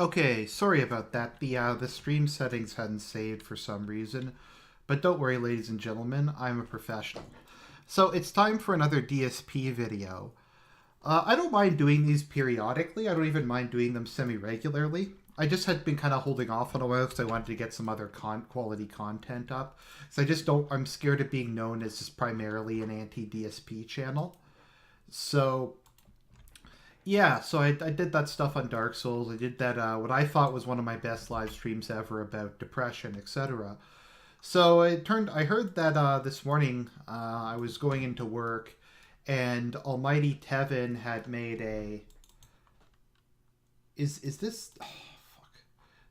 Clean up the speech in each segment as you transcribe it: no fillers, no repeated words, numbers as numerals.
Okay, sorry about that. The stream settings hadn't saved for some reason, but don't worry, ladies and gentlemen. I'm a professional. So it's time for another DSP video. I don't mind doing these periodically. I don't even mind doing them semi-regularly. I just had been kind of holding off on a while because I wanted to get some other quality content up. So I just don't. I'm scared of being known as just primarily an anti-DSP channel. So yeah, so I did that stuff on Dark Souls. I did that, what I thought was one of my best live streams ever about depression, etc. So I heard that this morning I was going into work and Almighty Tevin had made a. Is this? Oh, fuck.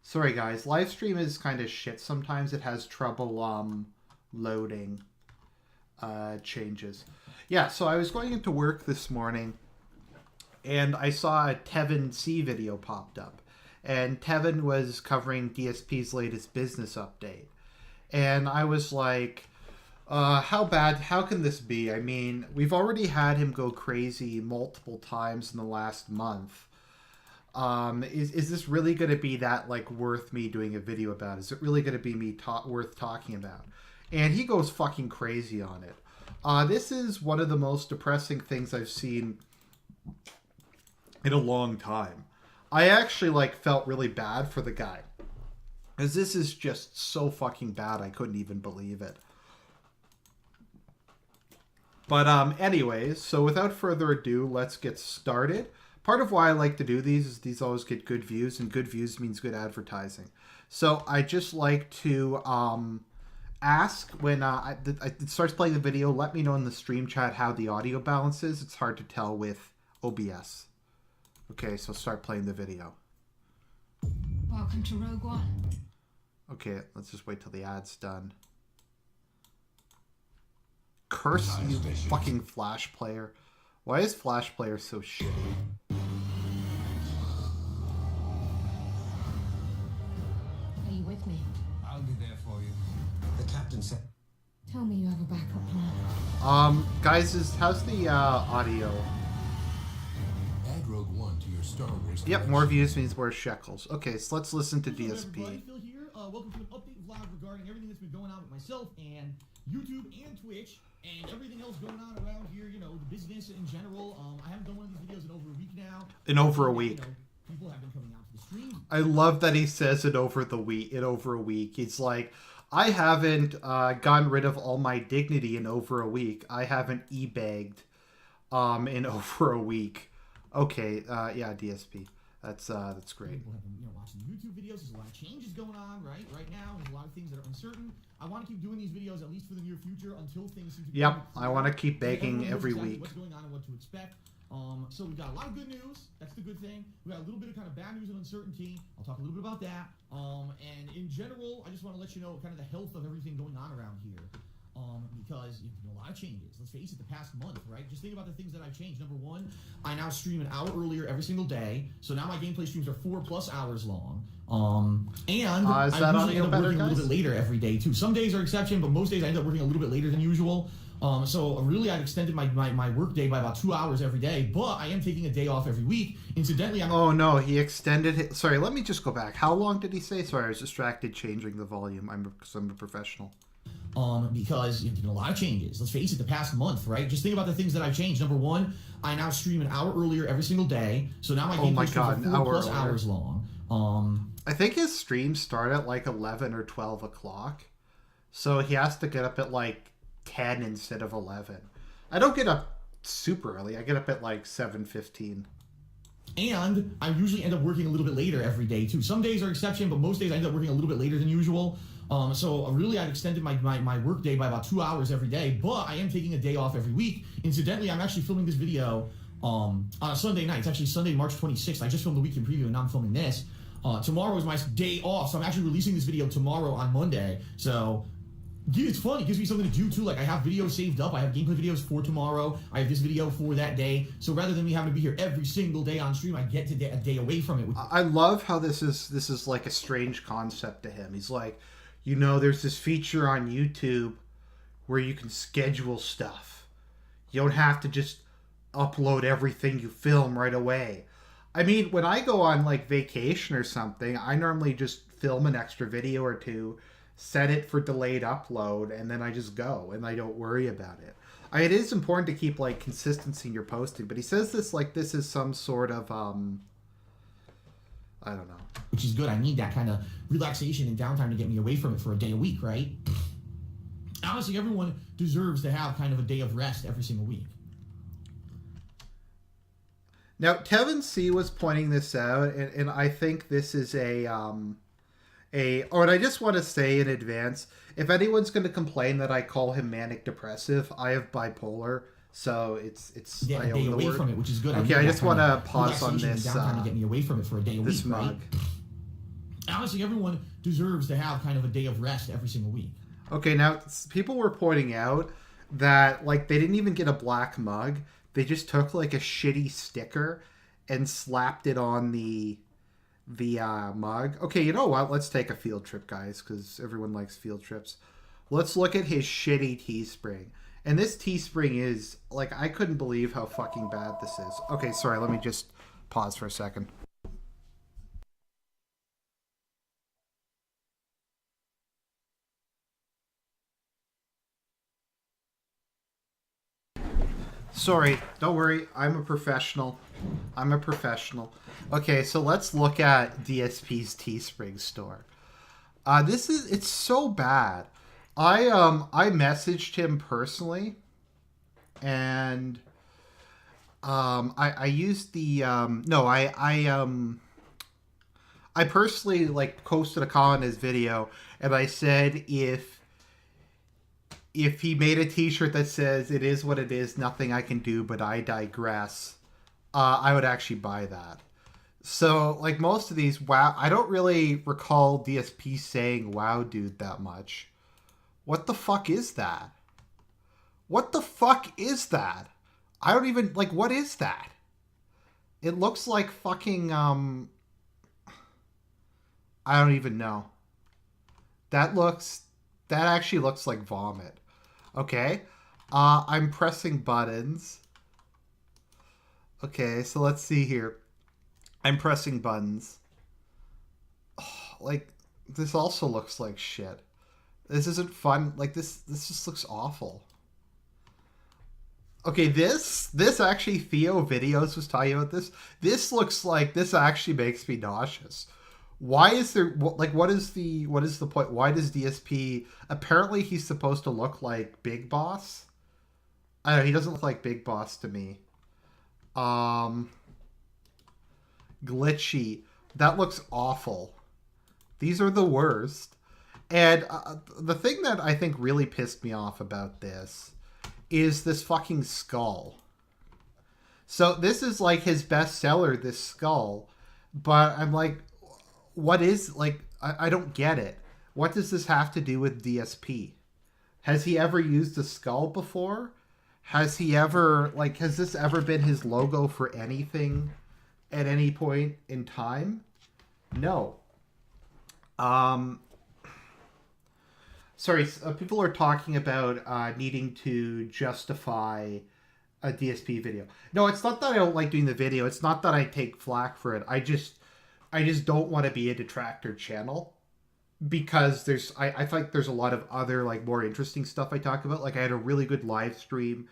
Sorry guys, live stream is kind of shit. Sometimes it has trouble loading changes. Yeah, so I was going into work this morning and I saw a Tevin C video popped up. And Tevin was covering DSP's latest business update. And I was like, how bad, how can this be? I mean, we've already had him go crazy multiple times in the last month. Is this really going to be that, like, worth me doing a video about? Is it really going to be worth talking about? And he goes fucking crazy on it. This is one of the most depressing things I've seen in a long time. I actually felt really bad for the guy, because this is just so fucking bad I couldn't even believe it. But anyways, so without further ado, let's get started. Part of why I like to do these is these always get good views, and good views means good advertising. So I just like to ask when it starts playing the video, let me know in the stream chat how the audio balance is. It's hard to tell with OBS. Okay, so start playing the video. Welcome to Rogue One. Okay, let's just wait till the ad's done. Curse you, fucking Flash player. Why is Flash player so shitty? Are you with me? I'll be there for you. The captain said. Tell me you have a backup plan. Guys, how's the audio? Add Rogue One to your Star Wars. Yep, more views means more shekels. Okay, so let's listen to Hello, DSP. everybody. Phil here. Welcome to an update vlog regarding everything that's been going on with myself and YouTube and Twitch and everything else going on around here. You know, the business in general. I haven't done one of these videos in over a week now. In over a week. You know, people have been coming out to the stream. I love that he says it over a week. It's like, I haven't gotten rid of all my dignity in over a week. I haven't e-bagged in over a week. Okay, yeah, DSP. That's great. People have been, watching YouTube videos. There's a lot of changes going on right now. There's a lot of things that are uncertain. I want to keep doing these videos at least for the near future until things seem to be. Yep, I want to keep begging everyone knows every exactly week. What's going on and what to expect. So we've got a lot of good news. That's the good thing. We got a little bit of kind of bad news and uncertainty. I'll talk a little bit about that. And in general, I just want to let you know kind of the health of everything going on around here. Because a lot of changes. Let's face it, the past month, right? Just think about the things that I've changed. Number one, I now stream an hour earlier every single day. So now my gameplay streams are 4+ hours long. And I usually end up working a little bit later every day too. Some days are exception, but most days I end up working a little bit later than usual. So really I've extended my work day by about 2 hours every day, but I am taking a day off every week. Incidentally, Oh no, he extended it. Sorry, let me just go back. How long did he say? Sorry, I was distracted changing the volume. Because I'm a professional. Because a lot of changes. Let's face it, the past month, right? Just think about the things that I've changed. Number one, I now stream an hour earlier every single day. So now my gameplay streams are 4+ hours long. I think his streams start at 11 or 12 o'clock. So he has to get up at 10 instead of 11. I don't get up super early. I get up at 7:15. And I usually end up working a little bit later every day too. Some days are exception, but most days I end up working a little bit later than usual. So really I've extended my work day by about 2 hours every day, but I am taking a day off every week. Incidentally, I'm actually filming this video on a Sunday night. It's actually Sunday, March 26th. I just filmed the weekend preview and now I'm filming this. Tomorrow is my day off, so I'm actually releasing this video tomorrow on Monday. So it's fun. It gives me something to do too. I have videos saved up. I have gameplay videos for tomorrow. I have this video for that day. So rather than me having to be here every single day on stream, I get to a day away from it. I love how this is like a strange concept to him. He's like, there's this feature on YouTube where you can schedule stuff. You don't have to just upload everything you film right away. I mean, when I go on like vacation or something, I normally just film an extra video or two, set it for delayed upload, and then I just go and I don't worry about it. It is important to keep like consistency in your posting, but he says this like this is some sort of I don't know. Which is good. I need that kind of relaxation and downtime to get me away from it for a day a week, right? Honestly, everyone deserves to have kind of a day of rest every single week. Now, Tevin C was pointing this out, and I think this is and I just want to say in advance, if anyone's going to complain that I call him manic depressive, I have bipolar, so it's yeah, I a day own the away word. from it, which is good. Okay, I just want to pause on this. Downtime to get me away from it for a day a this week, mug. right? Honestly, everyone deserves to have kind of a day of rest every single week. Okay, now people were pointing out that like they didn't even get a black mug. They just took like a shitty sticker and slapped it on the mug. Okay, you know what? Let's take a field trip, guys, because everyone likes field trips. Let's look at his shitty Teespring. And this Teespring is like, I couldn't believe how fucking bad this is. Okay, sorry, let me just pause for a second. Sorry, don't worry. I'm a professional. Okay, so let's look at DSP's Teespring store. It's so bad. I messaged him personally, and I used the I personally like posted a comment in his video, and I said if he made a t-shirt that says "It is what it is, nothing I can do, but I digress," I would actually buy that. So, like most of these, wow, I don't really recall DSP saying "wow, dude" that much. What the fuck is that? What the fuck is that? I don't even, like, what is that? It looks like fucking, I don't even know. That actually looks like vomit. Okay. I'm pressing buttons. Okay, so let's see here. I'm pressing buttons. Oh, like, this also looks like shit. This isn't fun. Like, this just looks awful. Okay, this actually, Theo Videos was talking about this. This looks like, this actually makes me nauseous. Why is there, like, what is the point? Why does DSP, apparently he's supposed to look like Big Boss? I don't know, he doesn't look like Big Boss to me. Glitchy. That looks awful. These are the worst. And the thing that I think really pissed me off about this is this fucking skull. So this is like his bestseller, this skull. But I'm like, what is, like, I don't get it. What does this have to do with DSP? Has he ever used a skull before? Has he ever, like, has this ever been his logo for anything at any point in time? No. Sorry, people are talking about needing to justify a DSP video. No, it's not that I don't like doing the video. It's not that I take flack for it. I just don't want to be a detractor channel, because I think there's a lot of other, like, more interesting stuff I talk about. Like, I had a really good live stream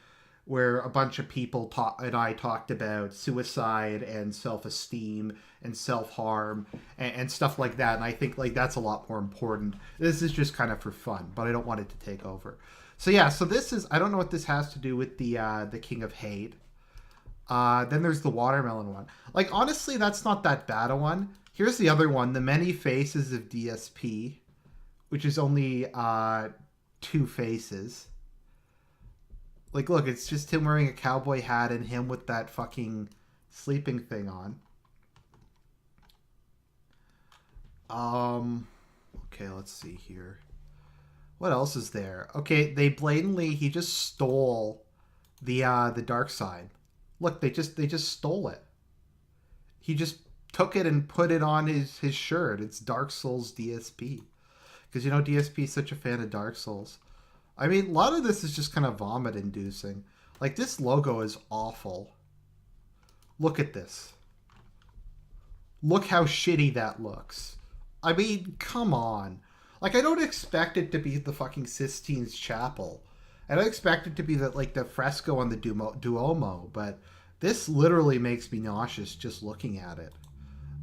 where a bunch of people and I talked about suicide and self-esteem and self-harm and stuff like that. And I think, like, that's a lot more important. This is just kind of for fun, but I don't want it to take over. So yeah, so this is, I don't know what this has to do with the King of Hate. Then there's the watermelon one. Like, honestly, that's not that bad a one. Here's the other one, the Many Faces of DSP, which is only 2 faces. Like, look, it's just him wearing a cowboy hat and him with that fucking sleeping thing on. Okay, let's see here. What else is there? Okay, they blatantly, he just stole the dark side. Look, they just stole it. He just took it and put it on his shirt. It's Dark Souls DSP. Because, you know, DSP is such a fan of Dark Souls. I mean, a lot of this is just kind of vomit-inducing. Like, this logo is awful. Look at this. Look how shitty that looks. I mean, come on. Like, I don't expect it to be the fucking Sistine Chapel. I don't expect it to be the fresco on the Duomo, but this literally makes me nauseous just looking at it.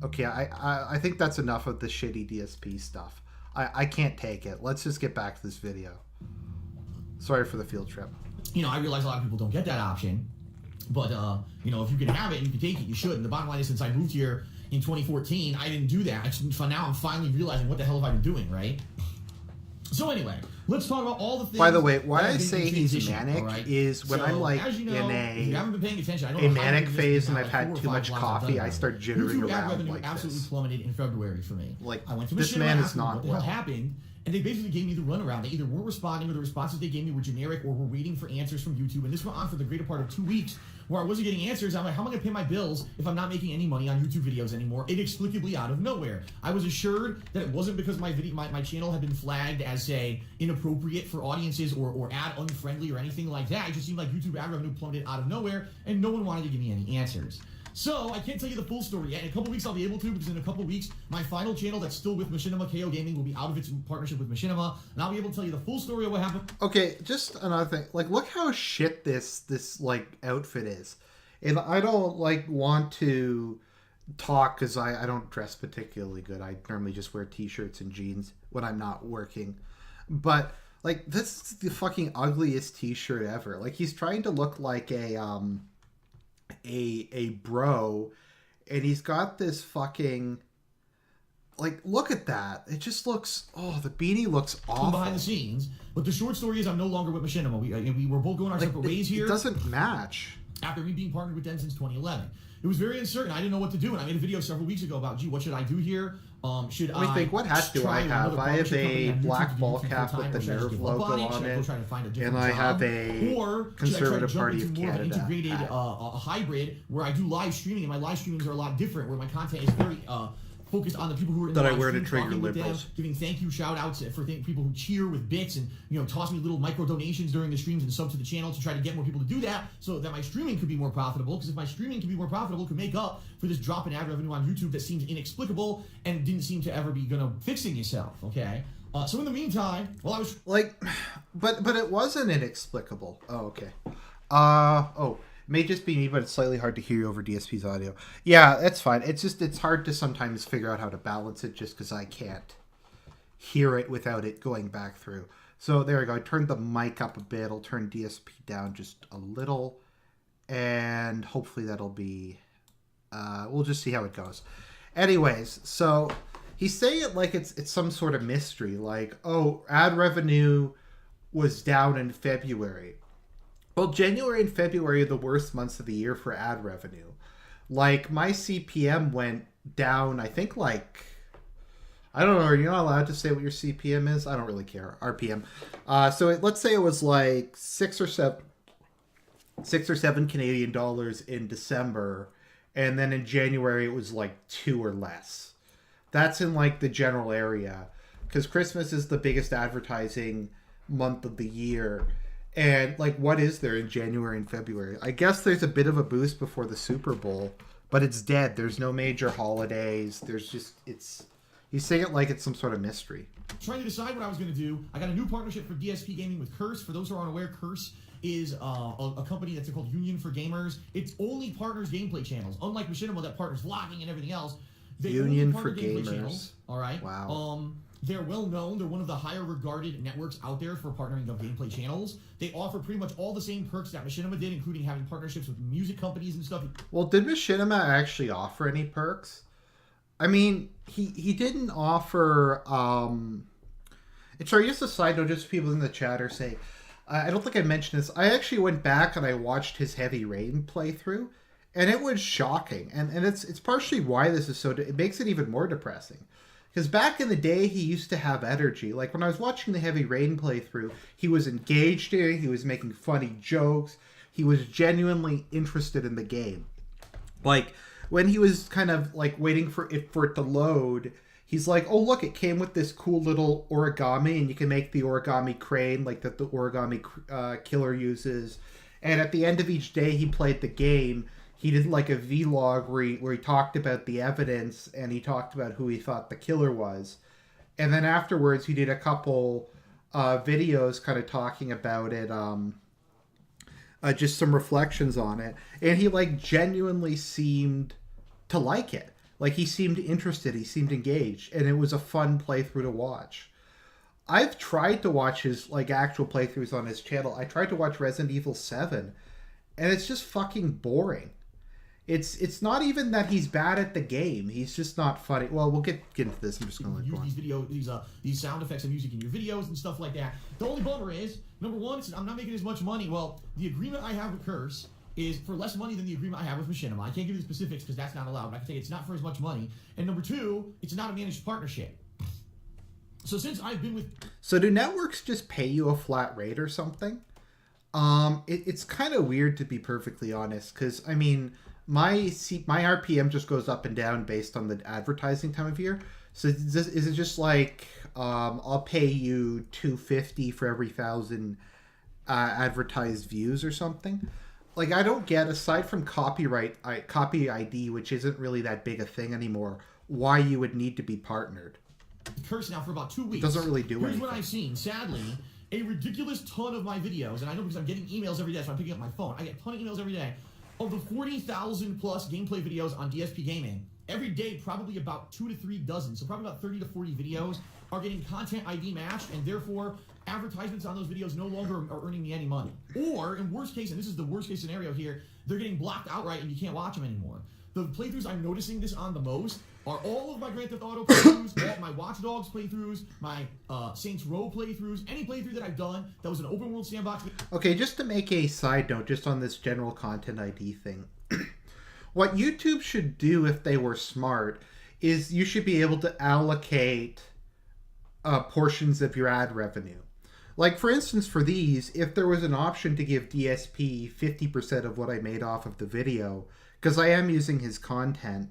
Okay, I think that's enough of the shitty DSP stuff. I can't take it. Let's just get back to this video. Sorry for the field trip. You know, I realize a lot of people don't get that option, but you know, if you can have it and you can take it, you should. And the bottom line is, since I moved here in 2014, I didn't do that. Now I'm finally realizing what the hell have I been doing, right? So anyway, let's talk about all the things. By the way, why I say he's manic is when I'm like in a manic phase and I've had too much coffee, I start jittering YouTube ad around revenue like absolutely this. plummeted in February for me. Like, I went to this Machinima, man is asked them not what the hell well. happened, and they basically gave me the runaround. They either weren't responding, or the responses they gave me were generic, or were waiting for answers from YouTube. And this went on for the greater part of 2 weeks, where I wasn't getting answers. I'm like, how am I going to pay my bills if I'm not making any money on YouTube videos anymore? Inexplicably out of nowhere. I was assured that it wasn't because my channel had been flagged as, say, inappropriate for audiences or ad unfriendly or anything like that. It just seemed like YouTube ad revenue plummeted out of nowhere, and no one wanted to give me any answers. So, I can't tell you the full story yet. In a couple weeks, I'll be able to, because in a couple weeks, my final channel that's still with Machinima, KO Gaming, will be out of its partnership with Machinima, and I'll be able to tell you the full story of what happened. Okay, just another thing. Like, look how shit this like, outfit is. And I don't, like, want to talk, because I don't dress particularly good. I normally just wear t-shirts and jeans when I'm not working. But, like, this is the fucking ugliest t-shirt ever. Like, he's trying to look like a bro, and he's got this fucking, like, look at that. It just looks, oh, the beanie looks awful. Behind the scenes, but the short story is I'm no longer with Machinima. We were both going our separate ways here. It doesn't match. After me being partnered with them since 2011. It was very uncertain. I didn't know what to do, and I made a video several weeks ago about, gee, what should I do here? Should Let me think, what hat do I have? I have a black ball cap with the Nerve logo on it, and I have a Conservative Party of Canada integrated hat. A hybrid where I do live streaming, and my live streamings are a lot different, where my content is very focused on the people who are in that the I wear to stream, trigger talking with liberals, them, giving thank you shout outs for people who cheer with bits and, you know, toss me little micro donations during the streams and sub to the channel to try to get more people to do that so that my streaming could be more profitable. Because if my streaming could be more profitable, it could make up for this drop in ad revenue on YouTube that seems inexplicable and didn't seem to ever be gonna fixing itself. Okay. So in the meantime, while I was like, but it wasn't inexplicable. Oh, okay. It may just be me, but it's slightly hard to hear you over DSP's audio. Yeah, that's fine. It's hard to sometimes figure out how to balance it just because I can't hear it without it going back through. So there we go. I turned the mic up a bit. I'll turn DSP down just a little, and hopefully that'll be, we'll just see how it goes. Anyways, so he's saying it like it's some sort of mystery, like, oh, ad revenue was down in February. Well, January and February are the worst months of the year for ad revenue. Like, my CPM went down, I think, like, I don't know, are you not allowed to say what your CPM is? I don't really care. RPM. Let's say it was like 6 or 7 Canadian dollars in December, and then in January it was like 2 or less. That's in like the general area, because Christmas is the biggest advertising month of the year. And, like, what is there in January and February? I guess there's a bit of a boost before the Super Bowl, but it's dead. There's no major holidays. There's just, he's saying it like it's some sort of mystery. Trying to decide what I was going to do. I got a new partnership for DSP Gaming with Curse. For those who are unaware, Curse is a company that's called Union for Gamers. It only partners gameplay channels. Unlike Machinima that partners vlogging and everything else. They Union only for gameplay Gamers. Channels, all right? Wow. They're well known. They're one of the higher regarded networks out there for partnering of gameplay channels. They offer pretty much all the same perks that Machinima did, including having partnerships with music companies and stuff. Well, did Machinima actually offer any perks? I mean, he didn't offer. Sorry, just a side note, just people in the chat are saying. I don't think I mentioned this. I actually went back and I watched his Heavy Rain playthrough, and it was shocking. And it's partially why this is so. It makes it even more depressing. Because back in the day, he used to have energy. Like, when I was watching the Heavy Rain playthrough, he was engaged in it, he was making funny jokes, he was genuinely interested in the game. Like, when he was kind of, like, waiting for it to load, he's like, oh, look, it came with this cool little origami, and you can make the origami crane, like, that the origami killer uses. And at the end of each day he played the game, he did like a vlog where he talked about the evidence and he talked about who he thought the killer was. And then afterwards, he did a couple videos kind of talking about it, just some reflections on it. And he like genuinely seemed to like it. Like he seemed interested, he seemed engaged, and it was a fun playthrough to watch. I've tried to watch his like actual playthroughs on his channel. I tried to watch Resident Evil 7, and it's just fucking boring. It's not even that he's bad at the game. He's just not funny. Well, we'll get into this. I'm just going to use these sound effects and music in your videos and stuff like that. The only bummer is, number one, I'm not making as much money. Well, the agreement I have with Curse is for less money than the agreement I have with Machinima. I can't give you the specifics because that's not allowed, but I can say it's not for as much money. And number two, it's not a managed partnership. So since I've been with... So do networks just pay you a flat rate or something? It's kind of weird, to be perfectly honest, because, I mean... My RPM just goes up and down based on the advertising time of year. So is it just like I'll pay you $250 for every 1,000 advertised views or something? Like I don't get, aside from copy ID, which isn't really that big a thing anymore, why you would need to be partnered. Curse now for about 2 weeks. It doesn't really do anything. Here's what I've seen. Sadly, a ridiculous ton of my videos, and I know because I'm getting emails every day, so I'm picking up my phone. I get a ton of emails every day. Of the 40,000 plus gameplay videos on DSP Gaming, every day probably about 2 to 3 dozen, so probably about 30 to 40 videos are getting content ID matched, and therefore advertisements on those videos no longer are earning me any money. Or, in worst case, and this is the worst case scenario here, they're getting blocked outright and you can't watch them anymore. The playthroughs I'm noticing this on the most are all of my Grand Theft Auto playthroughs, all my Watch Dogs playthroughs, my Saints Row playthroughs, any playthrough that I've done that was an open world sandbox. Okay, just to make a side note, just on this general content ID thing. What YouTube should do if they were smart is you should be able to allocate portions of your ad revenue. Like, for instance, for these, if there was an option to give DSP 50% of what I made off of the video, because I am using his content,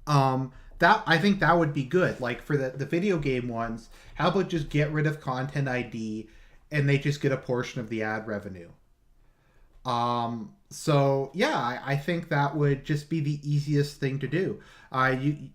that I think that would be good. Like for the video game ones, how about just get rid of content ID and they just get a portion of the ad revenue? So yeah, I think that would just be the easiest thing to do. I don't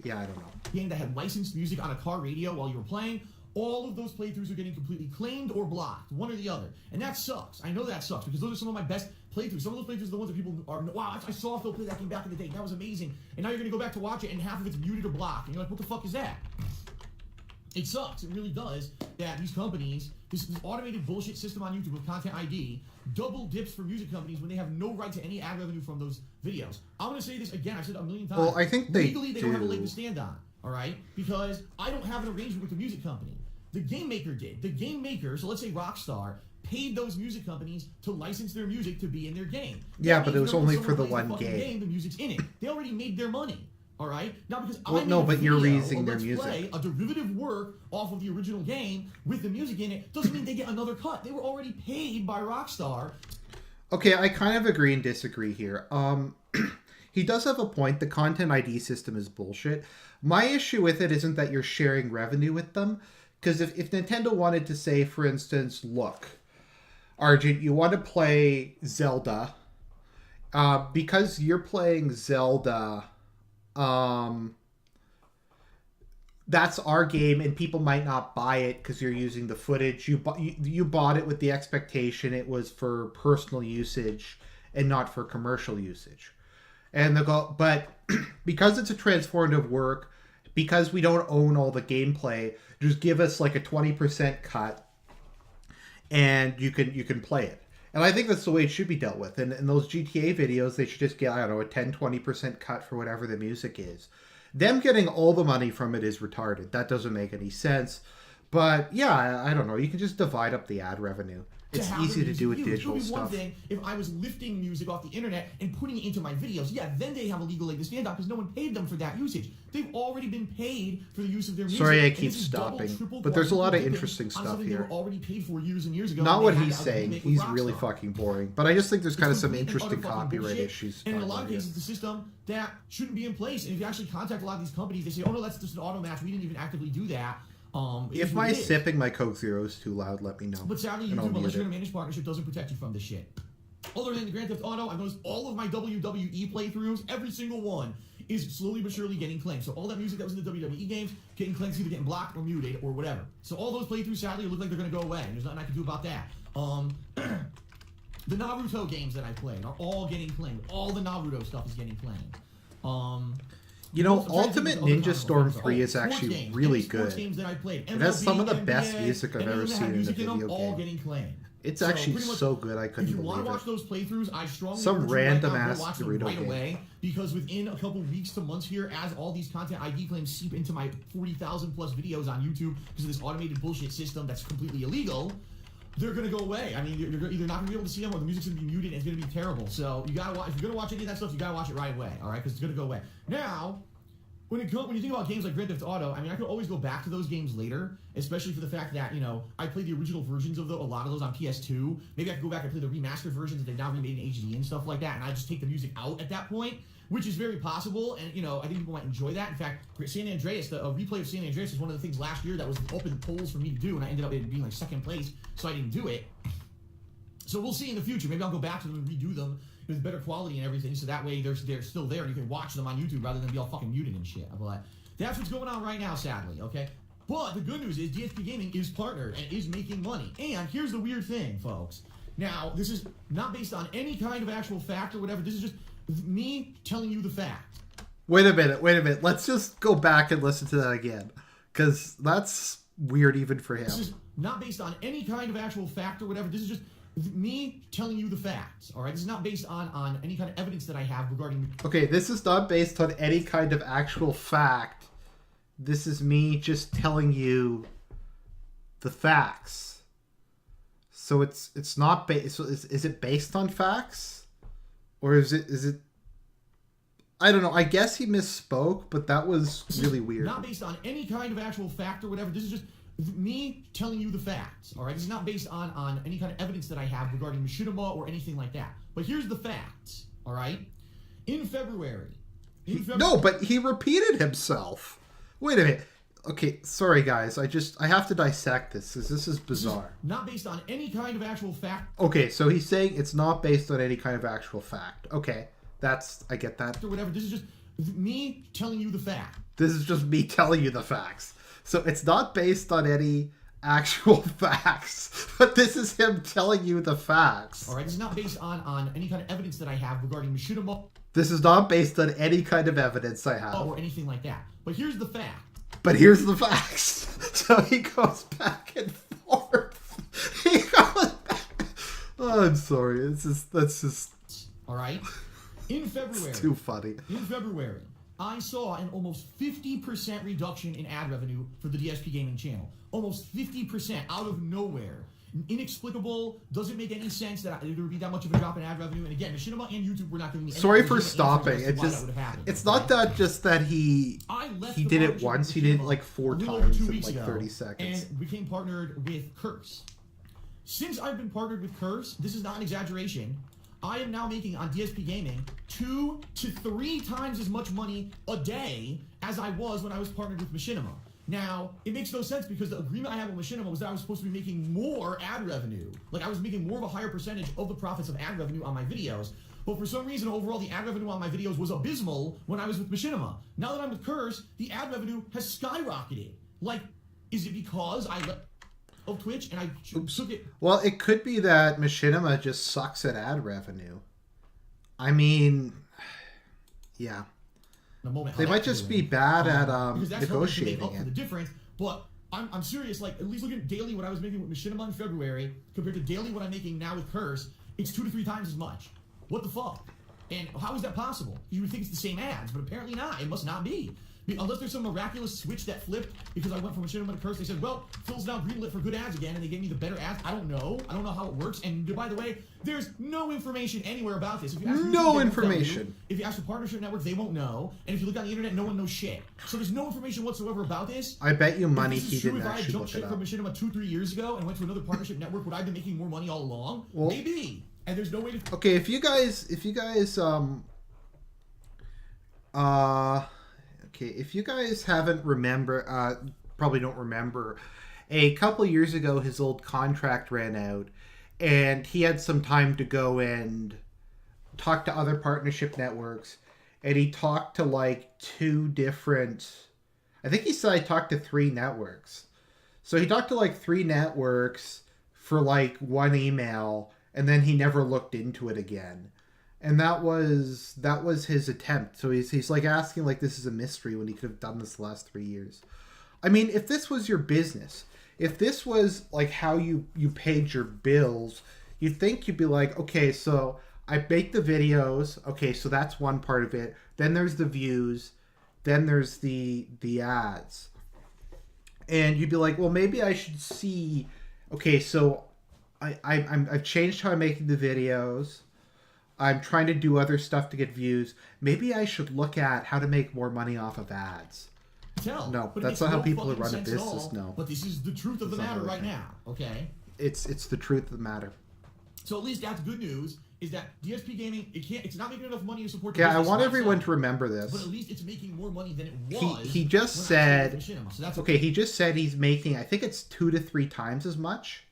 know. Game that had licensed music on a car radio while you were playing. All of those playthroughs are getting completely claimed or blocked, one or the other. And that sucks. I know that sucks because those are some of my best playthroughs. Some of those playthroughs are the ones that people are, wow, I saw Phil play that game back in the day. That was amazing. And now you're going to go back to watch it and half of it's muted or blocked. And you're like, what the fuck is that? It sucks. It really does that these companies, this automated bullshit system on YouTube with Content ID, double dips for music companies when they have no right to any ad revenue from those videos. I'm going to say this again. I've said it a million times. Well, I think legally, they don't have a leg to stand on. All right? Because I don't have an arrangement with the music company. The game maker did. The game maker, so let's say Rockstar, paid those music companies to license their music to be in their game. Yeah, but it was only for the one game. The music's in it. They already made their money. All right? Not because you're using their music. Play a derivative work off of the original game with the music in it doesn't mean they get another cut. They were already paid by Rockstar. Okay, I kind of agree and disagree here. He does have a point. The content ID system is bullshit. My issue with it isn't that you're sharing revenue with them. Because if Nintendo wanted to say, for instance, look, Argent, you want to play Zelda. Because you're playing Zelda, that's our game, and people might not buy it because you're using the footage. You bought it with the expectation it was for personal usage and not for commercial usage. And but because it's a transformative work, because we don't own all the gameplay, just give us like a 20% cut and you can play it. And I think that's the way it should be dealt with. And in those GTA videos, they should just get, I don't know, a 10-20% cut for whatever the music is. Them getting all the money from it is retarded. That doesn't make any sense. But yeah, I don't know. You can just divide up the ad revenue. It's easy to do with digital stuff. It would be one thing if I was lifting music off the internet and putting it into my videos. Yeah, then they have a legal leg to stand on because no one paid them for that usage. They've already been paid for the use of their music. Sorry, I keep stopping. But there's a lot of interesting stuff here. They were already paid for years and years ago. Not what he's saying. He's really fucking boring. But I just think there's kind of some interesting copyright issues. And in a lot of cases, it's a system that shouldn't be in place. And if you actually contact a lot of these companies, they say, oh no, that's just an auto match. We didn't even actively do that. If my sipping my Coke Zero is too loud, let me know. But sadly, YouTube, unless you're in a managed partnership, doesn't protect you from this shit. Other than the Grand Theft Auto, I've noticed all of my WWE playthroughs, every single one, is slowly but surely getting claimed. So all that music that was in the WWE games, getting claimed, either getting blocked or muted or whatever. So all those playthroughs, sadly, look like they're going to go away. And there's nothing I can do about that. The Naruto games that I played are all getting claimed. All the Naruto stuff is getting claimed. You know, Ultimate Ninja Storm 3 is actually really good. It has some of the best music I've ever seen in a video all game. getting claimed. It's actually so good, I couldn't believe it. If you want to watch it. those playthroughs, I strongly Some urge you random right now, ass go watch them Dorito right game. away, because within a couple weeks to months here, as all these content ID claims seep into my 40,000 plus videos on YouTube because of this automated bullshit system that's completely illegal, they're going to go away. I mean, you're either not going to be able to see them or the music's going to be muted and it's going to be terrible. So you got to watch. If you're going to watch any of that stuff, you got to watch it right away, all right? Because it's going to go away. Now, when you think about games like Grand Theft Auto, I mean, I could always go back to those games later, especially for the fact that, you know, I played the original versions of a lot of those on PS2. Maybe I could go back and play the remastered versions that they've now remade in HD and stuff like that, and I just take the music out at that point, which is very possible, and, you know, I think people might enjoy that. In fact, San Andreas, a replay of San Andreas was one of the things last year that was up in the polls for me to do, and I ended up being like second place, so I didn't do it. So we'll see in the future. Maybe I'll go back to them and redo them with better quality and everything, so that way they're still there and you can watch them on YouTube rather than be all fucking muted and shit. But that's what's going on right now, sadly, okay? But the good news is DSP Gaming is partnered and is making money. And here's the weird thing, folks. Now, this is not based on any kind of actual fact or whatever. This is just me telling you the fact. Wait a minute. Let's just go back and listen to that again. Because that's weird even for him. This is not based on any kind of actual fact or whatever. This is just me telling you the facts, all right? This is not based on any kind of evidence that I have regarding... Okay, this is not based on any kind of actual fact. This is me just telling you the facts. So it's not based... So is it based on facts? Or is it... I don't know. I guess he misspoke, but that was really weird. Not based on any kind of actual fact or whatever. This is just me telling you the facts, all right? This is not based on any kind of evidence that I have regarding Machinima or anything like that. But here's the facts, all right? In February... No, but he repeated himself. Wait a minute. Okay, sorry guys. I have to dissect this because this is bizarre. This is not based on any kind of actual fact. Okay, so he's saying it's not based on any kind of actual fact. Okay, I get that. Or whatever. This is just me telling you the fact. This is just me telling you the facts. So it's not based on any actual facts, but this is him telling you the facts. All right, this is not based on any kind of evidence that I have regarding Machinima. This is not based on any kind of evidence I have. Or anything like that. But here's the fact. But here's the facts. So he goes back and forth. He goes back. Oh, I'm sorry. That's just... All right? In February... It's too funny. In February, I saw an almost 50% reduction in ad revenue for the DSP Gaming channel. Almost 50% out of nowhere. Inexplicable, doesn't make any sense that there would be that much of a drop in ad revenue. And again, Machinima and YouTube were not giving me any... Sorry for stopping. It's not that just that he did it once. He did it like 4 times in like 30 seconds. And became partnered with Curse. Since I've been partnered with Curse, this is not an exaggeration, I am now making on DSP Gaming 2 to 3 times as much money a day as I was when I was partnered with Machinima. Now, it makes no sense because the agreement I had with Machinima was that I was supposed to be making more ad revenue. Like, I was making more of a higher percentage of the profits of ad revenue on my videos. But for some reason, overall, the ad revenue on my videos was abysmal when I was with Machinima. Now that I'm with Curse, the ad revenue has skyrocketed. Like, is it because I let... of Twitch and I took it... Well, it could be that Machinima just sucks at ad revenue. I mean... Yeah. They might just be bad at negotiating it. For the difference, but I'm serious. Like, at least look at daily what I was making with Machinima in February compared to daily what I'm making now with Curse. It's 2 to 3 times as much. What the fuck? And how is that possible? You would think it's the same ads, but apparently not. It must not be. Unless there's some miraculous switch that flipped because I went from Machinima to Curse. They said, well, Phil's now greenlit for good ads again, and they gave me the better ads. I don't know. I don't know how it works. And by the way, there's no information anywhere about this. If you ask no information. If you ask the partnership network, they won't know. And if you look on the internet, no one knows shit. So there's no information whatsoever about this. I bet you money he didn't actually look it up. If I jumped ship from Machinima 2-3 years ago and went to another partnership network, would I have been making more money all along? Well, maybe. And there's no way to... Okay, if you guys haven't probably don't remember, a couple years ago his old contract ran out, and he had some time to go and talk to other partnership networks, and he talked to like 2 different, I think he said I talked to 3 networks. So he talked to like 3 networks for like 1 email, and then he never looked into it again. And that was his attempt. So he's like asking like this is a mystery when he could have done this the last 3 years. I mean, if this was your business, if this was like how you paid your bills, you'd think you'd be like, okay, so I make the videos. Okay, so that's one part of it. Then there's the views. Then there's the ads. And you'd be like, well, maybe I should see. Okay, so I've changed how I'm making the videos. I'm trying to do other stuff to get views. Maybe I should look at how to make more money off of ads. No, that's not how people who run a business know. But this is the truth of the matter right now, okay? It's the truth of the matter. So at least that's good news, is that DSP Gaming, it's not making enough money to support the Yeah, I business want by everyone itself, to remember this. but at least it's making more money than it was. He just when I said, was with Machinima, so that's okay, he just said he's making, I think it's 2 to 3 times as much.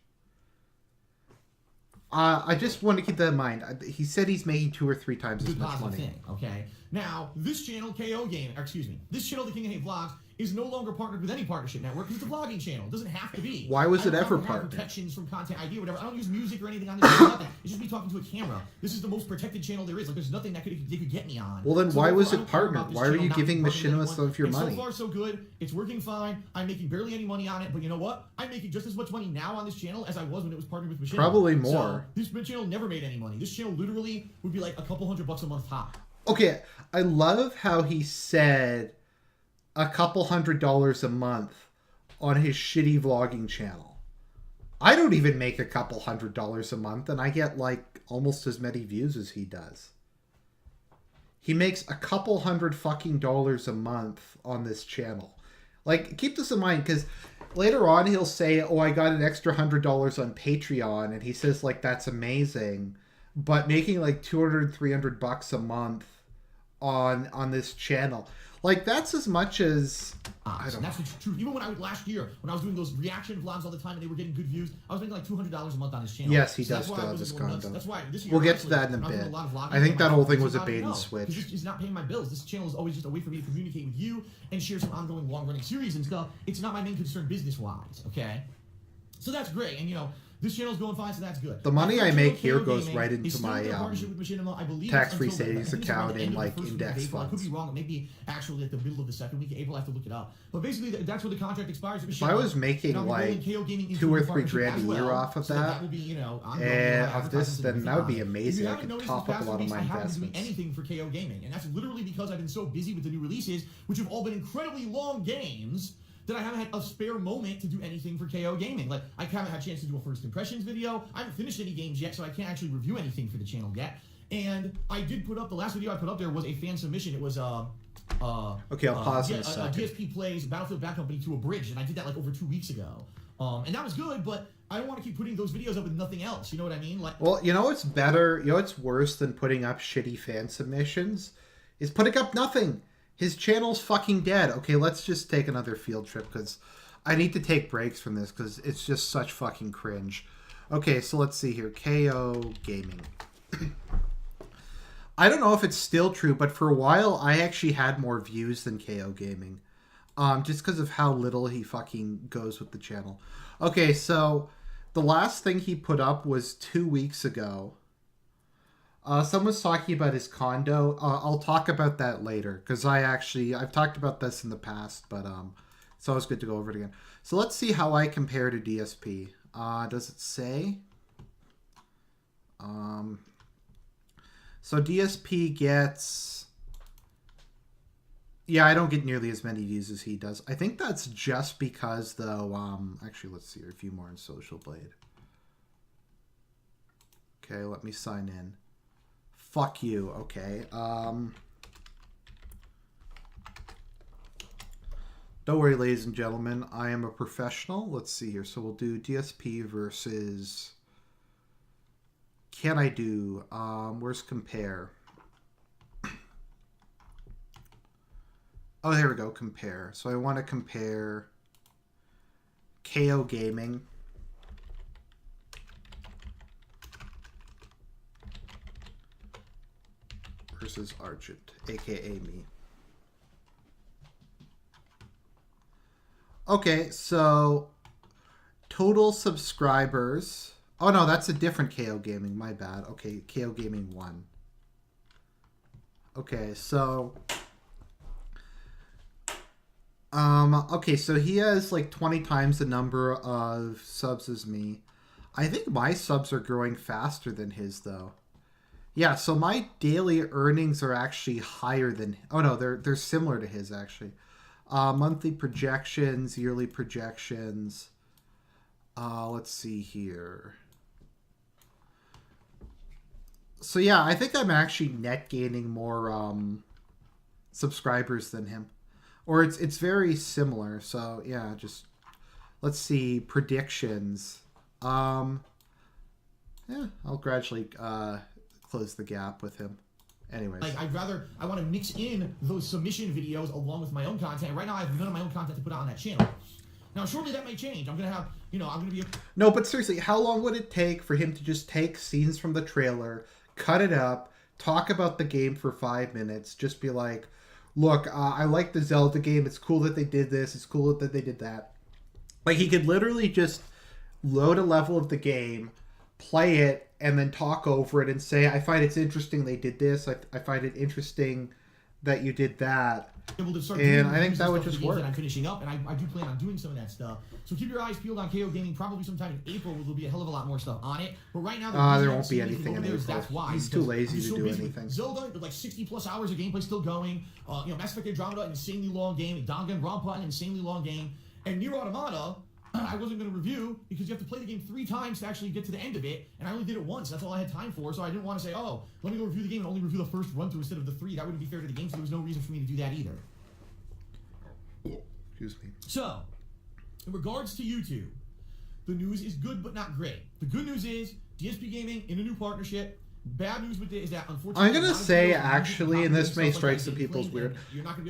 I just want to keep that in mind. He said he's making 2 or 3 times as much money. Thing, okay? Now, this channel, this channel, The King of Hate Vlogs, is no longer partnered with any partnership network. It's a vlogging channel. It doesn't have to be. Why was it ever partnered? partnered? Protections from Content ID or whatever. I don't use music or anything on this. Nothing. It's just me talking to a camera. This is the most protected channel there is. Like, there's nothing that they could get me on. Well, then so why was I it don't care about partnered? this Why are channel you not giving being partnered with Machinima anyone. some of your And money? So far, so good. It's working fine. I'm making barely any money on it. But you know what? I'm making just as much money now on this channel as I was when it was partnered with Machinima. Probably more. So, this channel never made any money. This channel literally would be like a couple $100 a month top. Okay, I love how he said a couple $100 a month on his shitty vlogging channel. I don't even make a couple $100 a month, and I get like almost as many views as he does. He makes a couple $100 a month on this channel. Like, keep this in mind, because later on he'll say, oh, I got an extra $100 on Patreon, and he says like that's amazing. But making like $200, $300 a month on this channel, like that's as much as I don't know. That's the truth. Even when last year, when I was doing those reaction vlogs all the time and they were getting good views, I was making like $200 a month on his channel. Yes, he does still have this content. That's why this year, We'll get to that in a bit. I think that whole thing was a bait and switch. He's not paying my bills. This channel is always just a way for me to communicate with you and share some ongoing long-running series and stuff. It's not my main concern business-wise. Okay, so that's great, and you know. This channel's going fine, so that's good. The money I make here goes right into my tax-free until, savings account in like index April. I could funds. be wrong. It may be actually at the middle of the second week of April. I have to look it up. But basically, that's where the contract expires. If I was making like 2 or 3 grand a year off of that, will be, you know, and of this, then that would be amazing. I could top up a lot of my I haven't been doing investments. anything for KO Gaming, and that's literally because I've been so busy with the new releases, which have all been incredibly long games, that I haven't had a spare moment to do anything for KO Gaming. Like, I haven't had a chance to do a first impressions video. I haven't finished any games yet, so I can't actually review anything for the channel yet. And I did put up, the last video I put up there was a fan submission. It was, Okay, I'll pause in a second. DSP plays Battlefield Bad Company to a bridge, and I did that like over 2 weeks ago. And that was good, but I don't want to keep putting those videos up with nothing else. You know what I mean? Like, well, you know what's better? You know what's worse than putting up shitty fan submissions? Is putting up nothing. His channel's fucking dead. Okay, let's just take another field trip because I need to take breaks from this because it's just such fucking cringe. Okay, so let's see here. KO Gaming. I don't know if it's still true, but for a while I actually had more views than KO Gaming. Just because of how little he fucking goes with the channel. Okay, so the last thing he put up was 2 weeks ago. Someone's talking about his condo. I'll talk about that later because I've talked about this in the past, but it's always good to go over it again. So let's see how I compare to DSP. Does it say? So DSP gets... Yeah, I don't get nearly as many views as he does. I think that's just because, though... Actually, let's see. A few more in Social Blade. Okay, let me sign in. Fuck you. Okay. Don't worry, ladies and gentlemen. I am a professional. Let's see here. So we'll do DSP versus... Can I do... where's compare? Oh, here we go. Compare. So I want to compare KO Gaming versus Argent, aka me. Okay, so total subscribers. Oh no, that's a different KO Gaming. My bad. Okay, KO Gaming 1. Okay, so okay, so he has like 20 times the number of subs as me. I think my subs are growing faster than his though. Yeah, so my daily earnings are actually higher than. Oh no, they're similar to his actually. Monthly projections, yearly projections. Let's see here. So yeah, I think I'm actually net gaining more subscribers than him, or it's very similar. So yeah, just let's see predictions. Yeah, I'll gradually close the gap with him. Anyways, like I want to mix in those submission videos along with my own content. Right now, I have none of my own content to put out on that channel. Now, shortly that may change. I'm gonna have, I'm gonna be. No, but seriously, how long would it take for him to just take scenes from the trailer, cut it up, talk about the game for 5 minutes, just be like, "Look, I like the Zelda game. It's cool that they did this. It's cool that they did that." Like he could literally just load a level of the game, play it, and then talk over it and say, I find it's interesting they did this. I find it interesting that you did that. Able to start and I think that would just work. That I'm finishing up, and I do plan on doing some of that stuff. So keep your eyes peeled on KO Gaming. Probably sometime in April, there'll be a hell of a lot more stuff on it. But right now, there won't be anything in April. That's why. He's too lazy to do anything. Zelda, with like 60 plus hours of gameplay still going. Mass Effect Andromeda, an insanely long game. Danganronpa, an insanely long game. And Nier Automata, I wasn't going to review because you have to play the game 3 times to actually get to the end of it, and I only did it once. That's all I had time for, so I didn't want to say, oh, let me go review the game and only review the first run-through instead of the 3. That wouldn't be fair to the game, so there was no reason for me to do that either. Excuse me. So, in regards to YouTube, the news is good but not great. The good news is DSP Gaming in a new partnership. Bad news with it is that unfortunately, I'm gonna say actually, and this may strike some people's weird,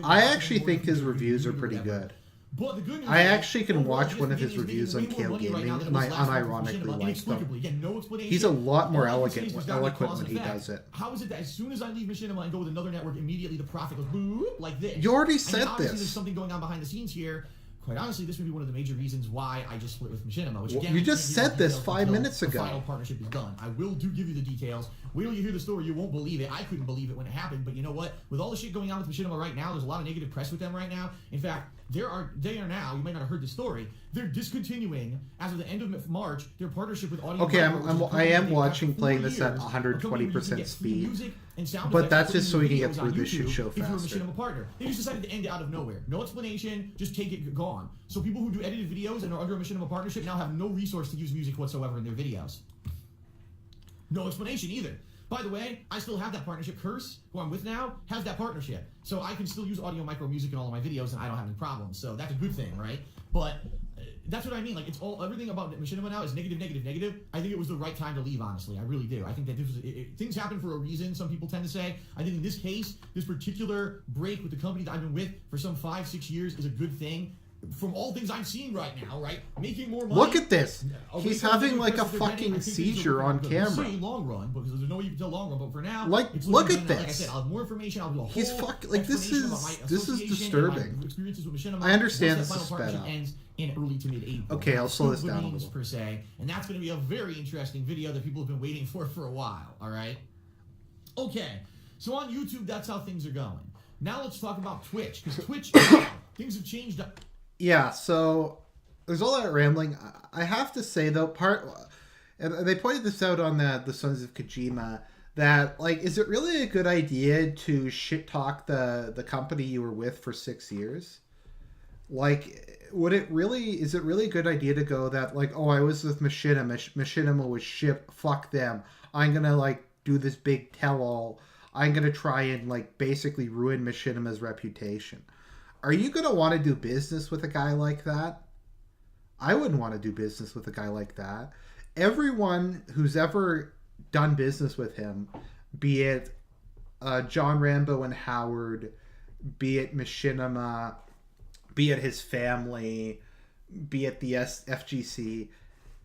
I actually think his reviews are pretty good. But the good news I actually can watch one of his reviews on KO Gaming, and I unironically like them. He's a lot more eloquent when he does it. How is it that as soon as I leave Machinima and go with another network, immediately the profit goes boop, like this? You already said obviously this. There's something going on behind the scenes here. Quite honestly, this would be one of the major reasons why I just split with Machinima. Which again, you just said this 5 minutes ago. The final partnership is done. I will give you the details. Wait till you hear the story, you won't believe it. I couldn't believe it when it happened, but you know what? With all the shit going on with Machinima right now, there's a lot of negative press with them right now. In fact, they are now, you might not have heard the story, they're discontinuing, as of the end of March, their partnership with Audio. Okay, I am watching playing this at 120% speed, but that's just so we can get through this shit show faster. If you're a Machinima partner. They just decided to end it out of nowhere. No explanation, just take it, gone. So people who do edited videos and are under a Machinima partnership now have no resource to use music whatsoever in their videos. No explanation either. By the way, I still have that partnership. Curse, who I'm with now, has that partnership. So I can still use audio micro music in all of my videos and I don't have any problems. So that's a good thing, right? But that's what I mean. Like, it's everything about Machinima now is negative, negative, negative. I think it was the right time to leave, honestly. I really do. I think that things happen for a reason, some people tend to say. I think in this case, this particular break with the company that I've been with for some 5-6 years is a good thing. From all things I'm seeing right now, right? Making more money. Look at this. He's having like a fucking seizure on camera. Long run, because there's no way you can tell long run, but for now, like, look at this. Like I said, I'll have more information. I'll do a whole He's fucking like this is disturbing. I understand this is sped up. Ends in early to mid-April. Okay, I'll slow this down a little. Per se, and that's going to be a very interesting video that people have been waiting for a while. All right. Okay, so on YouTube, that's how things are going. Now let's talk about Twitch, because Twitch, things have changed. Yeah, so there's all that rambling. I have to say though, and they pointed this out on the Sons of Kojima, that like, is it really a good idea to shit talk the company you were with for 6 years? Like, is it really a good idea to go that like, oh, I was with Machinima was shit, fuck them. I'm gonna like do this big tell-all. I'm gonna try and like basically ruin Machinima's reputation. Are you going to want to do business with a guy like that? I wouldn't want to do business with a guy like that. Everyone who's ever done business with him, be it John Rambo and Howard, be it Machinima, be it his family, be it the FGC,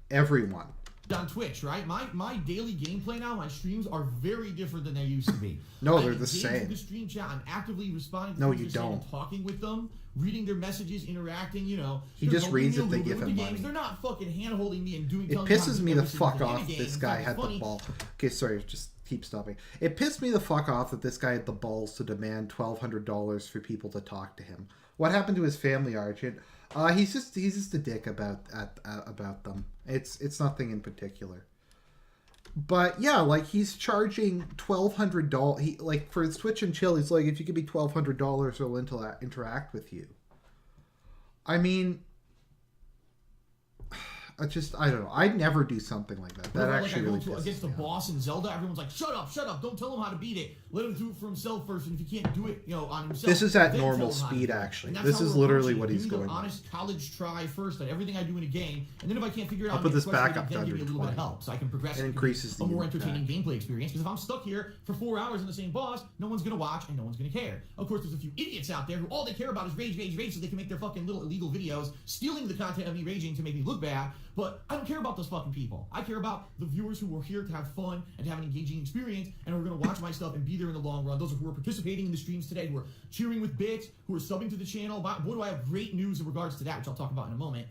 everyone on Twitch, right? My daily gameplay now, my streams are very different than they used to be. No, I they're the engage same. with the stream chat. I'm actively responding to No, what you they're saying don't. and talking with them, reading their messages, interacting, you know. He They're just helping reads me a if they little give bit with him the games. money. They're not fucking hand-holding me and doing It telling me how to pisses do me the every single fuck thing in off the that game. this In guy fact, had the funny, ball. Okay, sorry, just keep stopping. It pissed me the fuck off that this guy had the balls to demand $1,200 for people to talk to him. What happened to his family, Argent? He's just a dick about them. It's nothing in particular. But yeah, like he's charging $1,200. He like for his Twitch and chill. He's like, if you give me $1,200, he'll interact with you. I mean, I don't know. I'd never do something like that. That actually really pisses against the me off. boss in Zelda, everyone's like, shut up, don't tell him how to beat it. Let him do it for himself first, and if he can't do it, you know, on himself. This is at then normal tell him how to speed, do it. actually. And that's This how is we're literally approaching what it. he's Give me going an with. honest college try first at everything I do in a game, and then if I can't figure it out, I'll put this back up to then give me a under little bit of 20. help, so I can progress. It increases a more the entertaining impact. gameplay experience. Because if I'm stuck here for 4 hours on the same boss, no one's gonna watch and no one's gonna care. Of course, there's a few idiots out there who all they care about is rage, so they can make their fucking little illegal videos, stealing the content of me raging to make me look bad. But I don't care about those fucking people. I care about the viewers who are here to have fun and to have an engaging experience and who are going to watch my stuff and be there in the long run. Those who are participating in the streams today, who are cheering with bits, who are subbing to the channel. Boy, do I have great news in regards to that, which I'll talk about in a moment.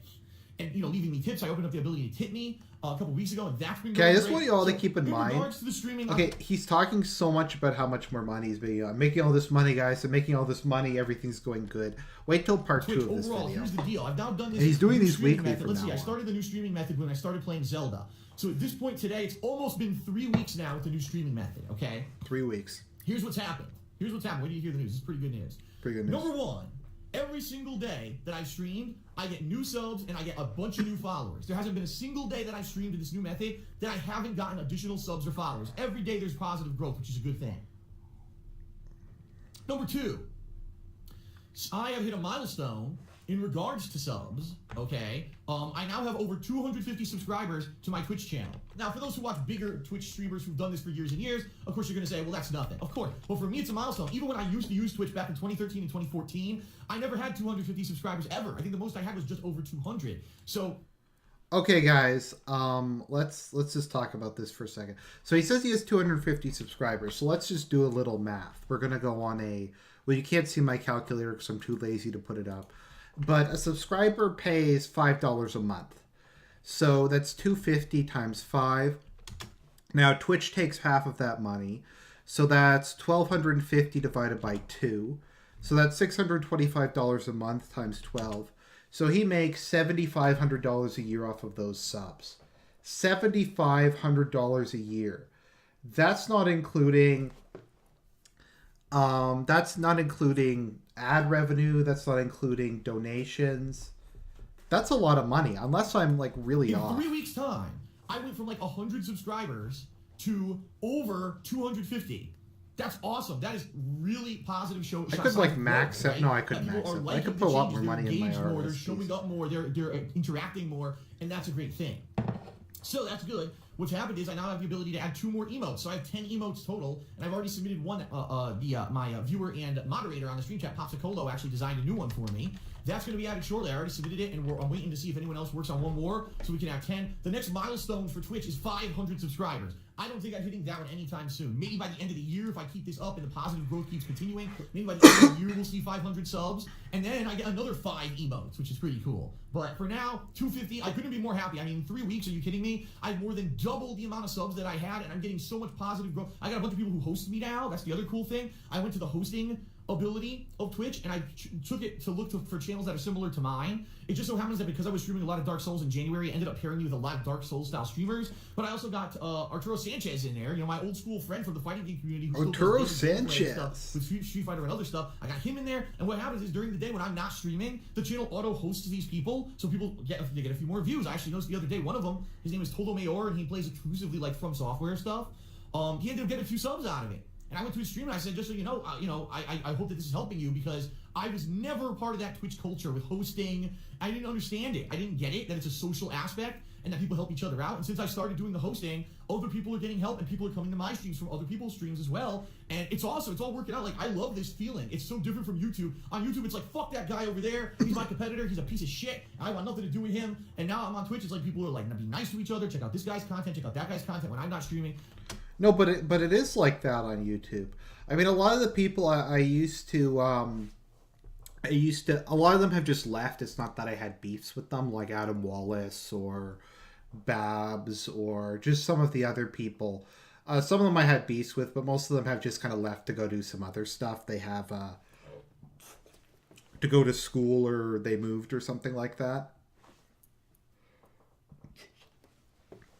And, you know, leaving me tips. I opened up the ability to tip me a couple weeks ago, and that's been Okay, going this is great. what you all to So, keep in mind. regards to the streaming, Okay, he's talking so much about how much more money he's making. I'm making all this money, guys. I'm making all this money. Everything's going good. Wait till part Twitch, 2 of this overall, video. here's the deal. I've now done this. And he's doing new these streaming weekly method. from Let's see. now I on. started the new streaming method when I started playing Zelda. So at this point today, it's almost been 3 weeks now with the new streaming method. Okay. 3 weeks. Here's what's happened. Wait till you hear the news. This is pretty good news. Pretty good news. Number one, every single day that I streamed, I get new subs and I get a bunch of new followers. There hasn't been a single day that I streamed in this new method that I haven't gotten additional subs or followers. Every day there's positive growth, which is a good thing. Number two, I have hit a milestone in regards to subs, okay? I now have over 250 subscribers to my Twitch channel. Now, for those who watch bigger Twitch streamers who've done this for years and years, of course you're going to say, well, that's nothing. Of course. But for me, it's a milestone. Even when I used to use Twitch back in 2013 and 2014, I never had 250 subscribers ever. I think the most I had was just over 200. So... Okay, guys, let's just talk about this for a second. So he says he has 250 subscribers. So let's just do a little math. We're going to go on a... Well, you can't see my calculator because I'm too lazy to put it up. But a subscriber pays $5 a month. So that's 250 times 5. Now, Twitch takes half of that money. So that's $1,250 divided by 2. So that's $625 a month times 12. So he makes $7,500 a year off of those subs. $7,500 a year. That's not including... that's not including ad revenue. That's not including donations. That's a lot of money, unless I'm like really in off. 3 weeks' time, I went from like 100 subscribers to over 250. That's awesome. That is really positive. I could like max it. No, I couldn't People max are it. I liking could the put a lot changes, more they're money in my engaged more, they're RSPs. showing up more, they're interacting more, and that's a great thing. So that's good. What's happened is I now have the ability to add 2 more emotes. So I have 10 emotes total, and I've already submitted one. My viewer and moderator on the stream chat, Popsicolo, actually designed a new one for me. That's going to be added shortly. I already submitted it, and I'm waiting to see if anyone else works on one more, so we can have 10. The next milestone for Twitch is 500 subscribers. I don't think I'm hitting that one anytime soon. Maybe by the end of the year, if I keep this up and the positive growth keeps continuing, maybe by the end of the year we'll see 500 subs, and then I get another 5 emotes, which is pretty cool. But for now, 250, I couldn't be more happy. I mean, in 3 weeks, are you kidding me? I have more than double the amount of subs that I had, and I'm getting so much positive growth. I got a bunch of people who host me now. That's the other cool thing. I went to the hosting ability of Twitch, and I took it to look for channels that are similar to mine. It just so happens that because I was streaming a lot of Dark Souls in January, I ended up pairing me with a lot of Dark Souls style streamers. But I also got Arturo Sanchez in there, you know, my old school friend from the fighting game community. Who Arturo still does Sanchez stuff with Street Fighter and other stuff. I got him in there, and what happens is during the day when I'm not streaming, the channel auto hosts these people, so people get a few more views. I actually noticed the other day one of them, his name is Todo Mayor, and he plays exclusively like From Software stuff. He ended up getting a few subs out of it. And I went to his stream and I said, just so you know, I hope that this is helping you, because I was never part of that Twitch culture with hosting. I didn't understand it. I didn't get it, that it's a social aspect. and that people help each other out. And since I started doing the hosting, other people are getting help, and people are coming to my streams from other people's streams as well. And it's awesome. It's all working out. Like, I love this feeling. It's so different from YouTube. On YouTube, it's like, fuck that guy over there. He's my competitor. He's a piece of shit. I want nothing to do with him. And now I'm on Twitch. It's like people are like, be nice to each other. Check out this guy's content. Check out that guy's content when I'm not streaming. No, but it is like that on YouTube. I mean, a lot of the people I used to, a lot of them have just left. It's not that I had beefs with them, like Adam Wallace or Babs or just some of the other people. Some of them I had beefs with, but most of them have just kind of left to go do some other stuff. They have to go to school, or they moved or something like that.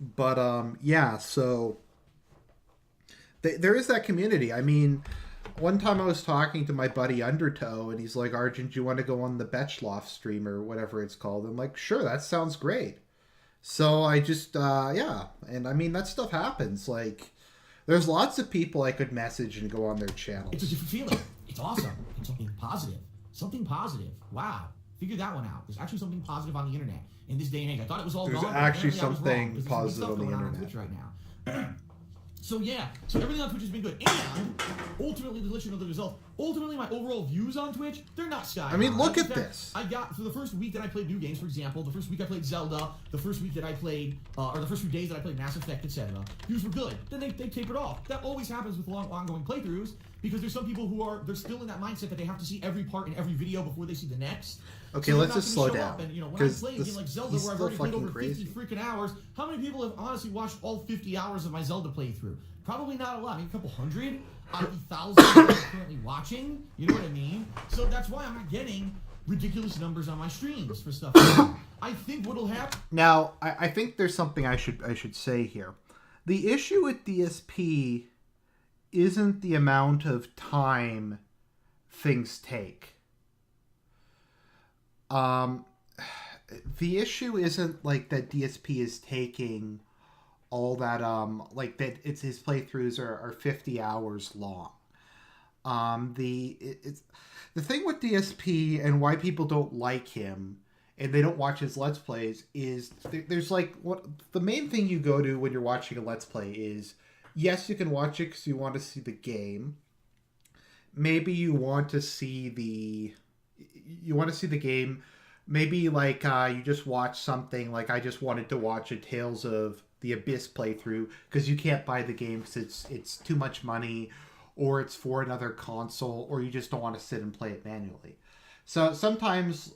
But yeah, so there is that community. I mean, one time I was talking to my buddy Undertow, and he's like, Argent, do you want to go on the Betchloff stream or whatever it's called? I'm like, sure, that sounds great. So I just, yeah. And I mean, that stuff happens. Like, there's lots of people I could message and go on their channels. It's a different feeling. It's awesome. It's something positive. Something positive. Wow. Figure that one out. There's actually something positive on the internet in this day and age. I thought it was all There's gone. actually Apparently something positive on the on internet. Twitch right now. So yeah, so everything on Twitch has been good. And ultimately, to let you know the result, ultimately my overall views on Twitch, they're not sky high. I mean, look In at fact, this. I got, for the first week that I played new games, for example, the first week I played Zelda, the first week that I played, or the first few days that I played Mass Effect, etc., views were good. Then they tapered off. That always happens with long, ongoing playthroughs, because there's some people who they're still in that mindset that they have to see every part in every video before they see the next. Okay, So let's they're just not slow gonna show down. up. And, you know, when I Because play a game like Zelda, he's where I've still already played fucking over crazy. 50 freaking hours, how many people have honestly watched all 50 hours of my Zelda playthrough? Probably not a lot. Maybe a couple hundred out of the thousands that I'm currently watching. You know what I mean? So that's why I'm not getting ridiculous numbers on my streams for stuff. I think what'll happen. Now, I think there's something I should say here. The issue with DSP isn't the amount of time things take. The issue isn't like that DSP is taking all that like that it's his playthroughs are 50 hours long. The thing with DSP and why people don't like him and they don't watch his Let's Plays is there's like what the main thing you go to when you're watching a Let's Play is, yes, you can watch it because you want to see the game. Maybe you want to see the game. Maybe like you just watch something like I just wanted to watch a Tales of the Abyss playthrough because you can't buy the game because it's too much money, or it's for another console, or you just don't want to sit and play it manually. So sometimes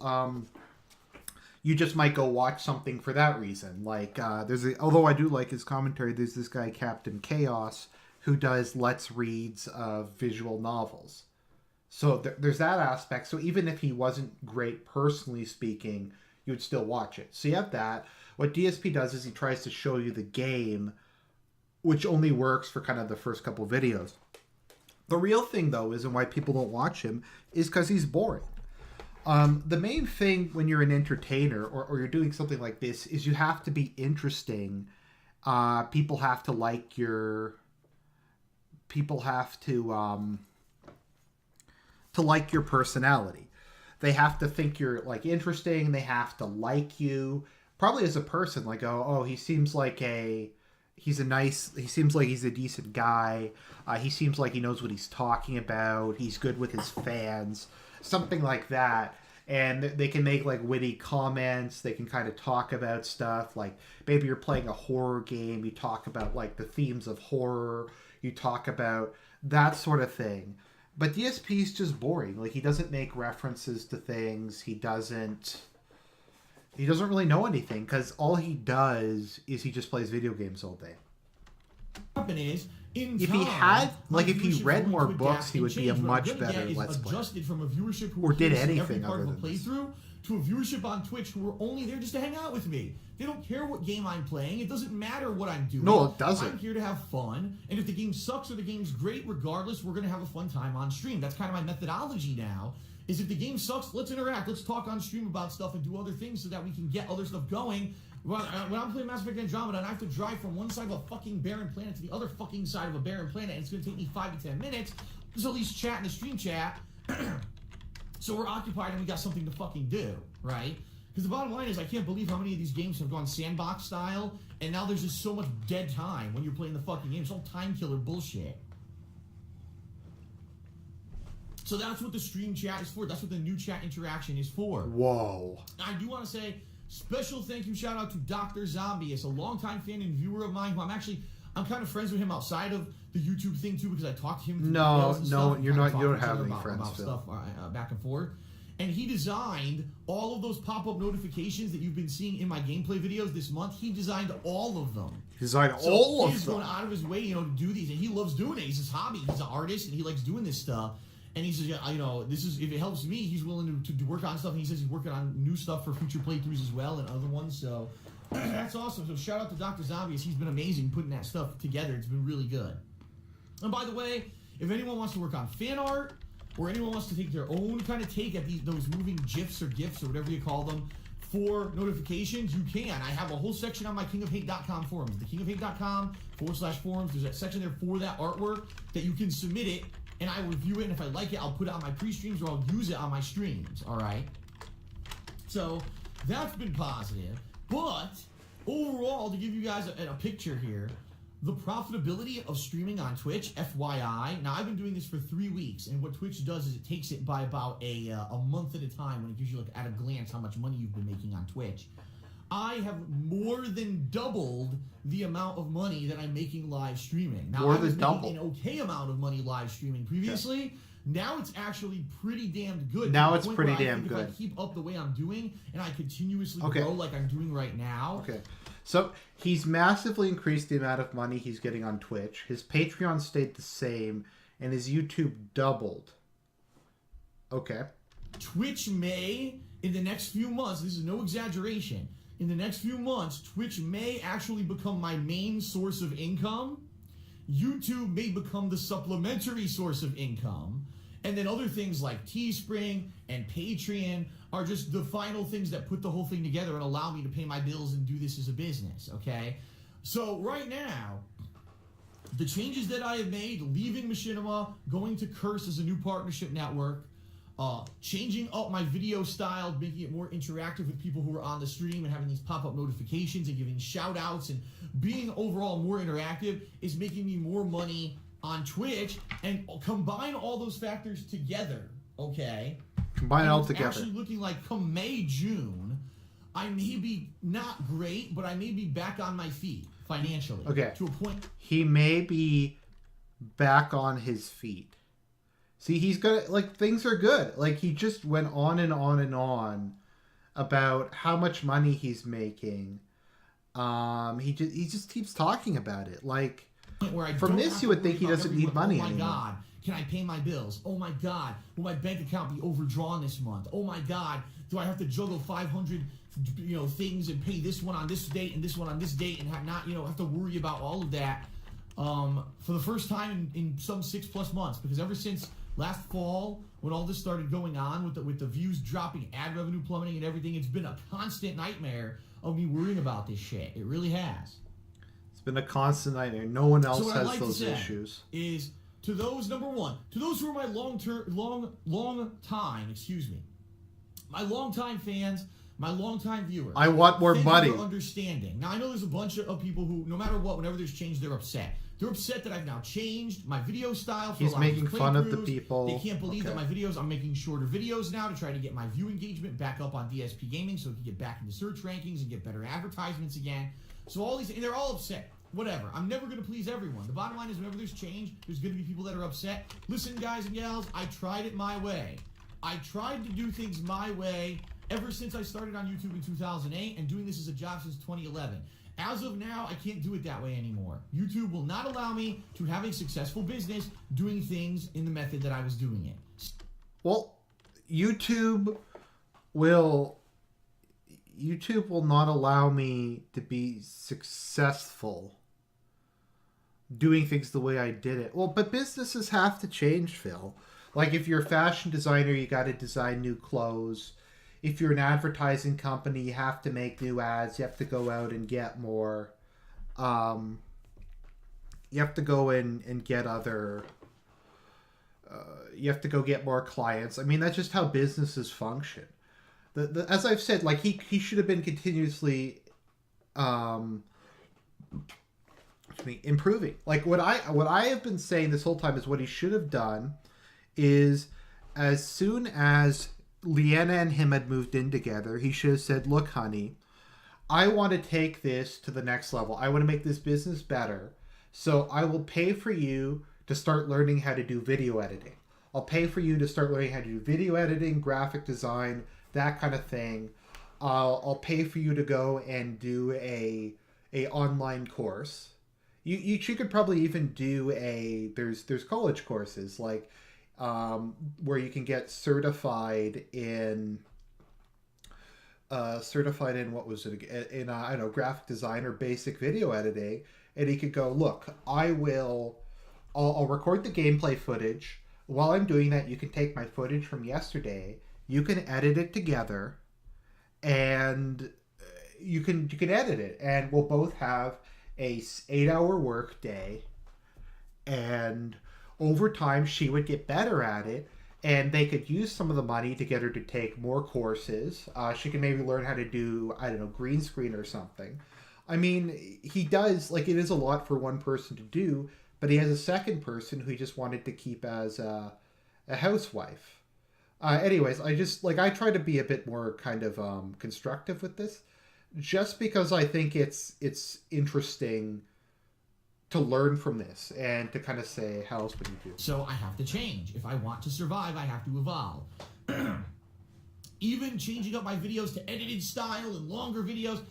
you just might go watch something for that reason. Like although I do like his commentary, there's this guy Captain Chaos who does Let's Reads of visual novels. So there's that aspect. So even if he wasn't great personally speaking, you would still watch it. So you have that. What DSP does is he tries to show you the game, which only works for kind of the first couple videos. The real thing, though, is and why people don't watch him is because he's boring. The main thing when you're an entertainer or you're doing something like this is you have to be interesting. People have to like your... People have to like your personality. They have to think you're like interesting. They have to like you. Probably as a person, like, he seems like he seems like he's a decent guy. He seems like he knows what he's talking about. He's good with his fans. Something like that. And they can make like witty comments. They can kind of talk about stuff. Like maybe you're playing a horror game. You talk about like the themes of horror. You talk about that sort of thing. But DSP's just boring. Like he doesn't make references to things. He doesn't really know anything because all he does is he just plays video games all day. If he had, like, if he read more books, he would be a much better Let's Player. From a viewership who or did every anything part other of a than this. playthrough to a viewership on Twitch who are only there just to hang out with me. They don't care what game I'm playing. It doesn't matter what I'm doing. No, it doesn't. I'm here to have fun. And if the game sucks or the game's great, regardless, we're going to have a fun time on stream. That's kind of my methodology now. Is if the game sucks, let's interact. Let's talk on stream about stuff and do other things so that we can get other stuff going. When I'm playing Mass Effect Andromeda and I have to drive from one side of a fucking barren planet to the other fucking side of a barren planet and it's going to take me 5 to 10 minutes, there's at least chat in the stream chat. So we're occupied and we got something to fucking do, right? Because the bottom line is, I can't believe how many of these games have gone sandbox style, and now there's just so much dead time when you're playing the fucking game. It's all time killer bullshit. So that's what the stream chat is for. That's what the new chat interaction is for. Whoa. I do want to say special thank you, shout out to Dr. Zombie. It's a longtime fan and viewer of mine who I'm kind of friends with him outside of the YouTube thing too, because I talked to him. No, you're not. You don't have any friends, about Phil. Stuff back and forth. And he designed all of those pop-up notifications that you've been seeing in my gameplay videos this month. He designed all of them. He's going all He's of them. going out of his way, to do these, and he loves doing it. He's his hobby. He's an artist, and he likes doing this stuff. And he says, this is, if it helps me, he's willing to work on stuff. And he says he's working on new stuff for future playthroughs as well and other ones. So that's awesome. So shout out to Dr. Zombies. He's been amazing putting that stuff together. It's been really good. And by the way, if anyone wants to work on fan art, or anyone wants to take their own kind of take at those moving GIFs or GIFs or whatever you call them for notifications, you can. I have a whole section on my kingofhate.com forums. The kingofhate.com/forums. There's that section there for that artwork that you can submit it, and I will review it, and if I like it, I'll put it on my pre-streams or I'll use it on my streams, all right? So that's been positive. But overall, to give you guys a picture here, the profitability of streaming on Twitch, FYI, now I've been doing this for 3 weeks, and what Twitch does is it takes it by about a month at a time when it gives you at a glance how much money you've been making on Twitch. I have more than doubled the amount of money that I'm making live streaming. Now, I was making an okay amount of money live streaming previously. Okay. Now it's actually pretty damn good. Now it's pretty damn good. If I keep up the way I'm doing, and I continuously grow like I'm doing right now. Okay. So he's massively increased the amount of money he's getting on Twitch. His Patreon stayed the same, and his YouTube doubled. Okay. Twitch may, in the next few months, this is no exaggeration, in the next few months, Twitch may actually become my main source of income. YouTube may become the supplementary source of income. And then other things like Teespring and Patreon are just the final things that put the whole thing together and allow me to pay my bills and do this as a business, okay? So right now, the changes that I have made, leaving Machinima, going to Curse as a new partnership network, changing up my video style, making it more interactive with people who are on the stream and having these pop-up notifications and giving shout-outs and being overall more interactive is making me more money on Twitch. And combine all those factors together, okay? Combine it all together. It's actually looking like come May, June, I may be not great, but I may be back on my feet financially. Okay. To a point. He may be back on his feet. See, he's got, things are good. He just went on and on and on about how much money he's making. He just keeps talking about it. From this, you would think he doesn't need money anymore. Oh my God, can I pay my bills? Oh my God, will my bank account be overdrawn this month? Oh my God, do I have to juggle 500, things and pay this one on this date and this one on this date and have to worry about all of that for the first time in some 6+ months? Because ever since last fall, when all this started going on with the views dropping, ad revenue plummeting and everything, it's been a constant nightmare of me worrying about this shit. It really has. It's been a constant nightmare. No one else so has those issues. Is to those, number one, to those who are my long time fans, my long time viewers. I want more money. Understanding. Now I know there's a bunch of people who, no matter what, whenever there's change, they're upset. They're upset that I've now changed my video style. He's making fun of the people. They can't believe that my videos, I'm making shorter videos now to try to get my view engagement back up on DSP Gaming so we can get back into search rankings and get better advertisements again. So all these, and they're all upset. Whatever. I'm never going to please everyone. The bottom line is whenever there's change, there's going to be people that are upset. Listen, guys and gals, I tried it my way. I tried to do things my way ever since I started on YouTube in 2008 and doing this as a job since 2011. As of now, I can't do it that way anymore. YouTube will not allow me to have a successful business doing things in the method that I was doing it. Well, YouTube will not allow me to be successful doing things the way I did it. Well, but businesses have to change, Phil. If you're a fashion designer, you got to design new clothes. If you're an advertising company, you have to make new ads. You have to go out and get more. You have to go in and get other. You have to go get more clients. I mean, that's just how businesses function. As I've said, like he should have been continuously improving. Like what I have been saying this whole time is what he should have done is as soon as Leanna and him had moved in together, he should have said, "Look, honey, I want to take this to the next level. I want to make this business better. So I will pay for you to start learning how to do video editing. I'll pay for you to start learning how to do video editing, graphic design, that kind of thing. I'll pay for you to go and do a online course. You could probably even do there's college courses like where you can get certified in what was it in I don't know, graphic design or basic video editing, and he could go, look, I'll record the gameplay footage. While I'm doing that, you can take my footage from yesterday, you can edit it together, and you can edit it, and we'll both have a 8-hour work day, and over time she would get better at it, and they could use some of the money to get her to take more courses. She can maybe learn how to do, I don't know, green screen or something. I mean, he does, like, it is a lot for one person to do, but he has a second person who he just wanted to keep as a housewife. Anyways, I try to be a bit more kind of constructive with this, just because I think it's interesting to learn from this and to kind of say, how else would you do? So I have to change. If I want to survive, I have to evolve. Even changing up my videos to edited style and longer videos,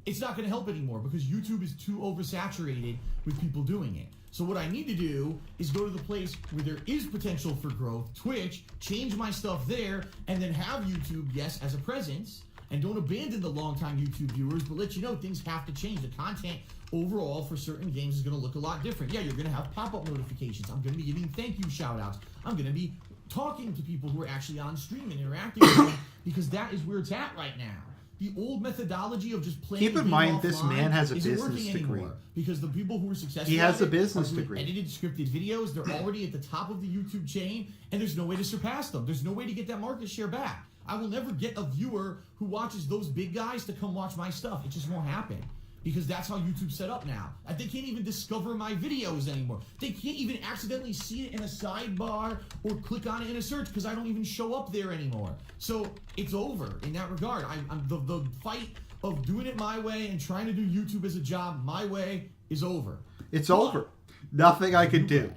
it's not going to help anymore because YouTube is too oversaturated with people doing it. So what I need to do is go to the place where there is potential for growth, Twitch, change my stuff there, and then have YouTube, yes, as a presence, and don't abandon the longtime YouTube viewers, but let you know things have to change. The content overall for certain games is going to look a lot different. Yeah, you're going to have pop-up notifications. I'm going to be giving thank you shout-outs. I'm going to be talking to people who are actually on stream and interacting with them because that is where it's at right now. The old methodology of just playing. Keep in mind, this man has a business degree. Because the people who are successful, he has a business degree. Edited scripted videos, they're already at the top of the YouTube chain, and there's no way to surpass them. There's no way to get that market share back. I will never get a viewer who watches those big guys to come watch my stuff. It just won't happen. Because that's how YouTube's set up now. They can't even discover my videos anymore. They can't even accidentally see it in a sidebar or click on it in a search because I don't even show up there anymore. So it's over in that regard. The fight of doing it my way and trying to do YouTube as a job my way is over. It's over. Nothing I can do.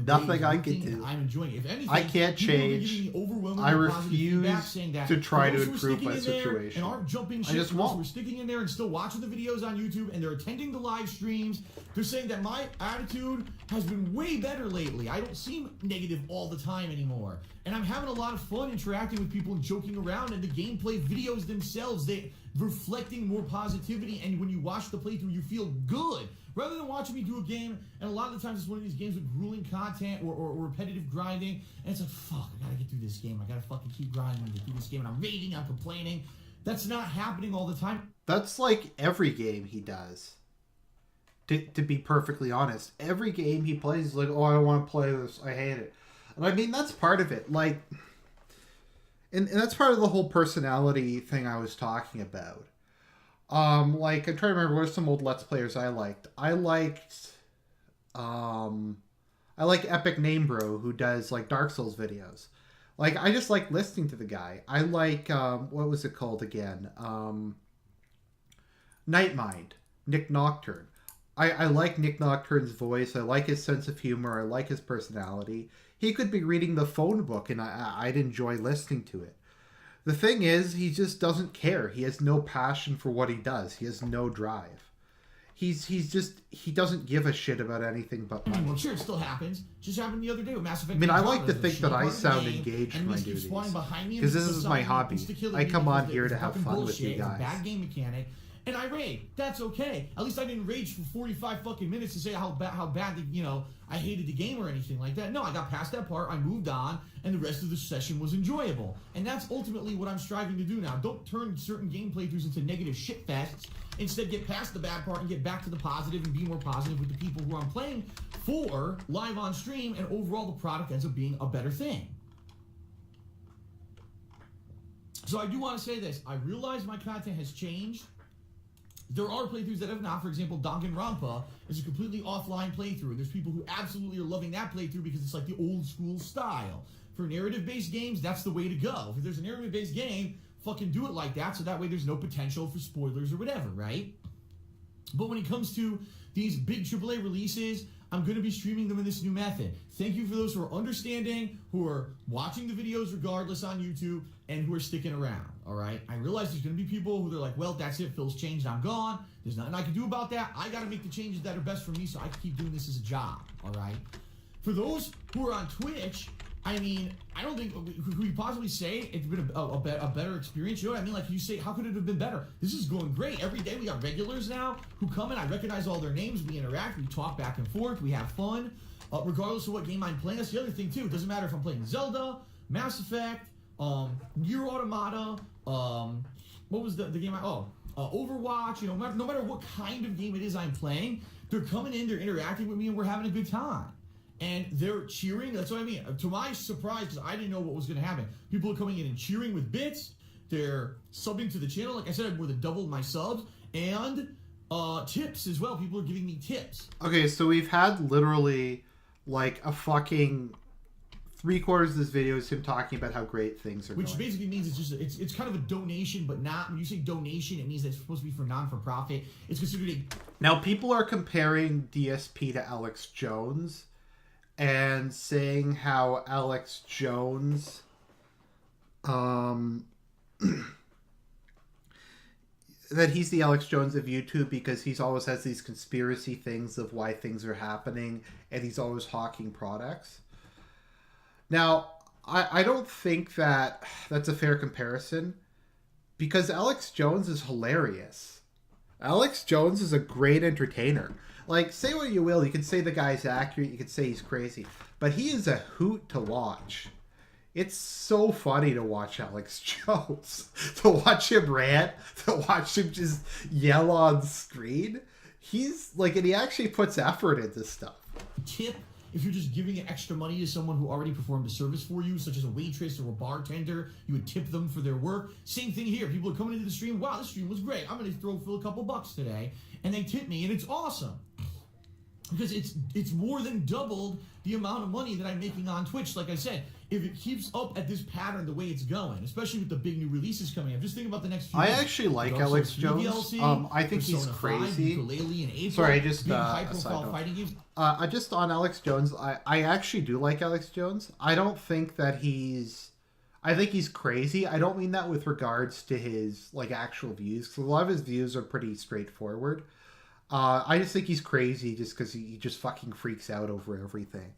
Nothing I can do. I'm enjoying it. If anything, I can't change. I refuse to try to improve my situation. And aren't jumping shit. I just won't. We're sticking in there and still watching the videos on YouTube, and they're attending the live streams. They're saying that my attitude has been way better lately. I don't seem negative all the time anymore. And I'm having a lot of fun interacting with people and joking around, and the gameplay videos themselves, they're reflecting more positivity, and when you watch the playthrough, you feel good. Rather than watching me do a game, and a lot of the times it's one of these games with grueling content or repetitive grinding, and it's like, fuck, I gotta get through this game. I gotta fucking keep grinding to get through this game, and I'm raging, I'm complaining. That's not happening all the time. That's like every game he does. To be perfectly honest, every game he plays is like, oh, I don't want to play this. I hate it. And I mean, that's part of it. Like, and that's part of the whole personality thing I was talking about. Like, I'm trying to remember what are some old Let's Players I liked. I like Epic Name Bro, who does like Dark Souls videos. Like, I just like listening to the guy. I like what was it called again? Nightmind, Nick Nocturne. I like Nick Nocturne's voice. I like his sense of humor. I like his personality. He could be reading the phone book, and I'd enjoy listening to it. The thing is, he just doesn't care. He has no passion for what he does. He has no drive. He doesn't give a shit about anything but money. Well, sure, it still happens. Just happened the other day with Mass Effect. I mean, I like to think that I sound engaged in my duties. Because this is my hobby. I come on here to have fun with you guys. Bad game mechanic. And I rage. That's okay. At least I didn't rage for 45 fucking minutes to say how bad I hated the game or anything like that. No, I got past that part, I moved on, and the rest of the session was enjoyable. And that's ultimately what I'm striving to do now. Don't turn certain game playthroughs into negative shitfests. Instead, get past the bad part and get back to the positive and be more positive with the people who I'm playing for live on stream, and overall the product ends up being a better thing. So I do want to say this. I realize my content has changed. There are playthroughs that have not. For example, Danganronpa is a completely offline playthrough. And there's people who absolutely are loving that playthrough because it's like the old school style. For narrative-based games, that's the way to go. If there's a narrative-based game, fucking do it like that so that way there's no potential for spoilers or whatever, right? But when it comes to these big AAA releases, I'm going to be streaming them in this new method. Thank you for those who are understanding, who are watching the videos regardless on YouTube, and who are sticking around, all right? I realize there's going to be people who are like, well, that's it, Phil's changed, I'm gone. There's nothing I can do about that. I got to make the changes that are best for me so I can keep doing this as a job, all right? For those who are on Twitch, I mean, I don't think, who you possibly say it's been a better experience? You know what I mean? Like, you say, how could it have been better? This is going great. Every day we got regulars now who come in. I recognize all their names. We interact. We talk back and forth. We have fun, regardless of what game I'm playing. That's the other thing, too. It doesn't matter if I'm playing Zelda, Mass Effect, Nier Automata, what was the game Overwatch. You know, no matter what kind of game it is I'm playing, they're coming in, they're interacting with me, and we're having a good time. And they're cheering. That's what I mean. To my surprise, because I didn't know what was going to happen, people are coming in and cheering with bits. They're subbing to the channel. Like I said, I've more than doubled my subs. And tips as well. People are giving me tips. Okay, so we've had literally like a fucking 3/4 of this video is him talking about how great things are Which going. basically means it's kind of a donation, but not. When you say donation, it means that it's supposed to be for non-for-profit. It's considered a... Now, people are comparing DSP to Alex Jones and saying how Alex Jones that he's the Alex Jones of YouTube because he's always has these conspiracy things of why things are happening and he's always hawking products. Now, I don't think that's a fair comparison because Alex Jones is hilarious. Alex Jones is a great entertainer. Like, say what you will, you can say the guy's accurate, you can say he's crazy, but he is a hoot to watch. It's so funny to watch Alex Jones, to watch him rant, to watch him just yell on screen. He's like, and he actually puts effort into stuff. Tip if you're just giving extra money to someone who already performed a service for you, such as a waitress or a bartender, you would tip them for their work. Same thing here. People are coming into the stream, wow, this stream was great. I'm going to throw Phil a couple bucks today. And they tip me, and it's awesome. Because it's more than doubled the amount of money that I'm making on Twitch. Like I said, if it keeps up at this pattern the way it's going, especially with the big new releases coming up, just think about the next few I months. actually like Alex Jones. DLC, I think Persona he's 5, crazy. Ukulele, and April, Sorry, just being a high-profile side note. fighting games. Just on Alex Jones, I actually do like Alex Jones. I don't think that I think he's crazy. I don't mean that with regards to his like actual views, because a lot of his views are pretty straightforward. I just think he's crazy just because he just fucking freaks out over everything.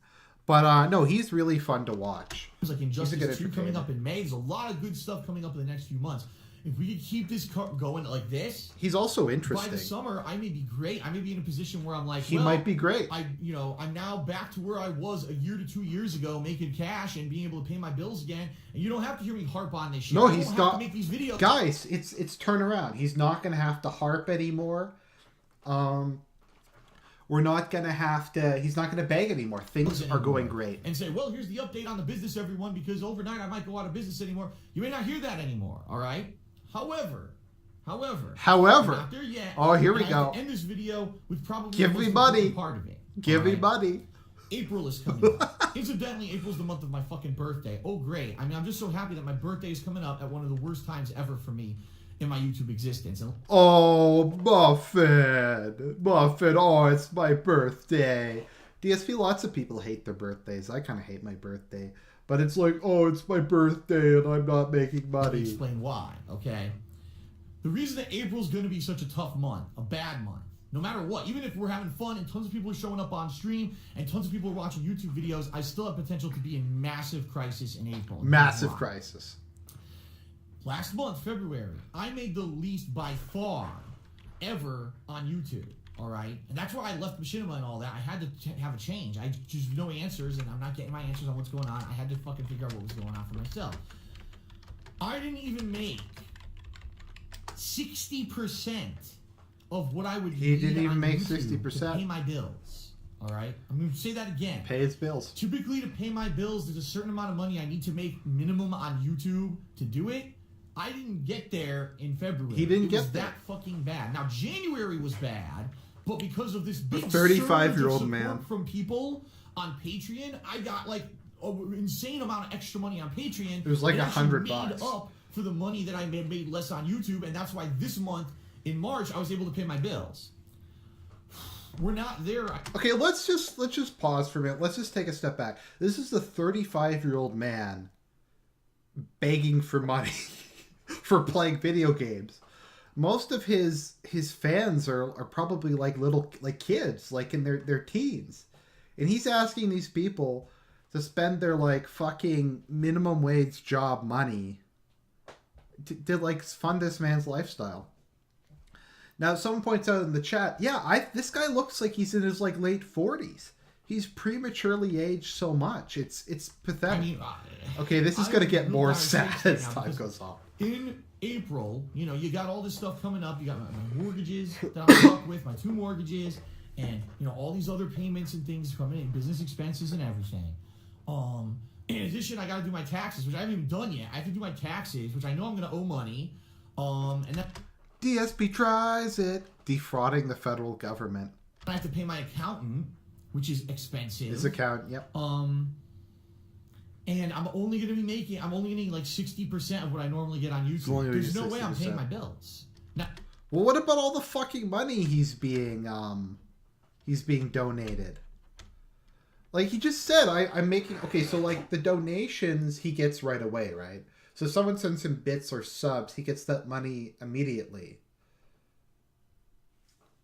But no, he's really fun to watch. It's like Injustice 2 entertainer. coming up in May. There's a lot of good stuff coming up in the next few months. If we could keep this going like this, He's also by interesting. the summer, I may be great. I may be in a position where I'm like, He well, might be great. I'm now back to where I was a year to 2 years ago, making cash and being able to pay my bills again. And you don't have to hear me harp on this shit. No, I he's don't not. have to make these videos. Guys, it's turnaround. He's not going to have to harp anymore. We're not going to have to. He's not going to beg anymore. Things are going great. And say, well, here's the update on the business, everyone, because overnight I might go out of business anymore. You may not hear that anymore. All right. However, we're not there yet. Oh, here we And I go. have to end this video with probably Give the me most money. important part of it. Give all me right? money. April is coming up. Incidentally, April's the month of my fucking birthday. Oh, great. I mean, I'm just so happy that my birthday is coming up at one of the worst times ever for me in my YouTube existence. And Oh, Muffin. Oh, it's my birthday. DSP, lots of people hate their birthdays. I kind of hate my birthday. But it's like, oh, it's my birthday and I'm not making let me money. explain why, okay? The reason that April's going to be such a tough month, a bad month, no matter what, even if we're having fun and tons of people are showing up on stream and tons of people are watching YouTube videos, I still have potential to be in massive crisis in April. Massive Why? crisis. Last month, February, I made the least by far ever on YouTube, all right? And that's why I left Machinima and all that. I had to have a change. I just no answers, and I'm not getting my answers on what's going on. I had to fucking figure out what was going on for myself. I didn't even make 60% of what I would He need didn't even on make YouTube 60%. to pay my bills, all right? I'm going to say that again. Pay his bills. Typically, to pay my bills, there's a certain amount of money I need to make minimum on YouTube to do it. I didn't get there in February. He didn't it get was there. that fucking bad. Now January was bad, but because of this big 35-year-old surge of man support from people on Patreon, I got like an insane amount of extra money on Patreon. It was like actually $100 made up for the money that I made less on YouTube, and that's why this month in March I was able to pay my bills. We're not there. Okay, let's just pause for a minute. Let's just take a step back. This is a 35-year-old man begging for money for playing video games. Most of his fans are probably like little kids, like in their teens. And he's asking these people to spend their like fucking minimum wage job money to like fund this man's lifestyle. Now, someone points out in the chat, yeah, this guy looks like he's in his like late 40s. He's prematurely aged so much. It's pathetic. I mean, okay, this is going to get more sad as time goes on. In April, you know, you got all this stuff coming up. You got my mortgages that I'm stuck with, my 2 mortgages, and you know all these other payments and things coming in, business expenses and everything. In addition, I got to do my taxes, which I haven't even done yet. I have to do my taxes, which I know I'm going to owe money. And then DSP tries it, defrauding the federal government. I have to pay my accountant, which is expensive. His account, yep. And I'm only getting like 60% of what I normally get on YouTube. There's no way I'm paying my bills. Now, well, what about all the fucking money he's being donated? Like he just said, I'm making... Okay, so like the donations he gets right away, right? So if someone sends him bits or subs, he gets that money immediately.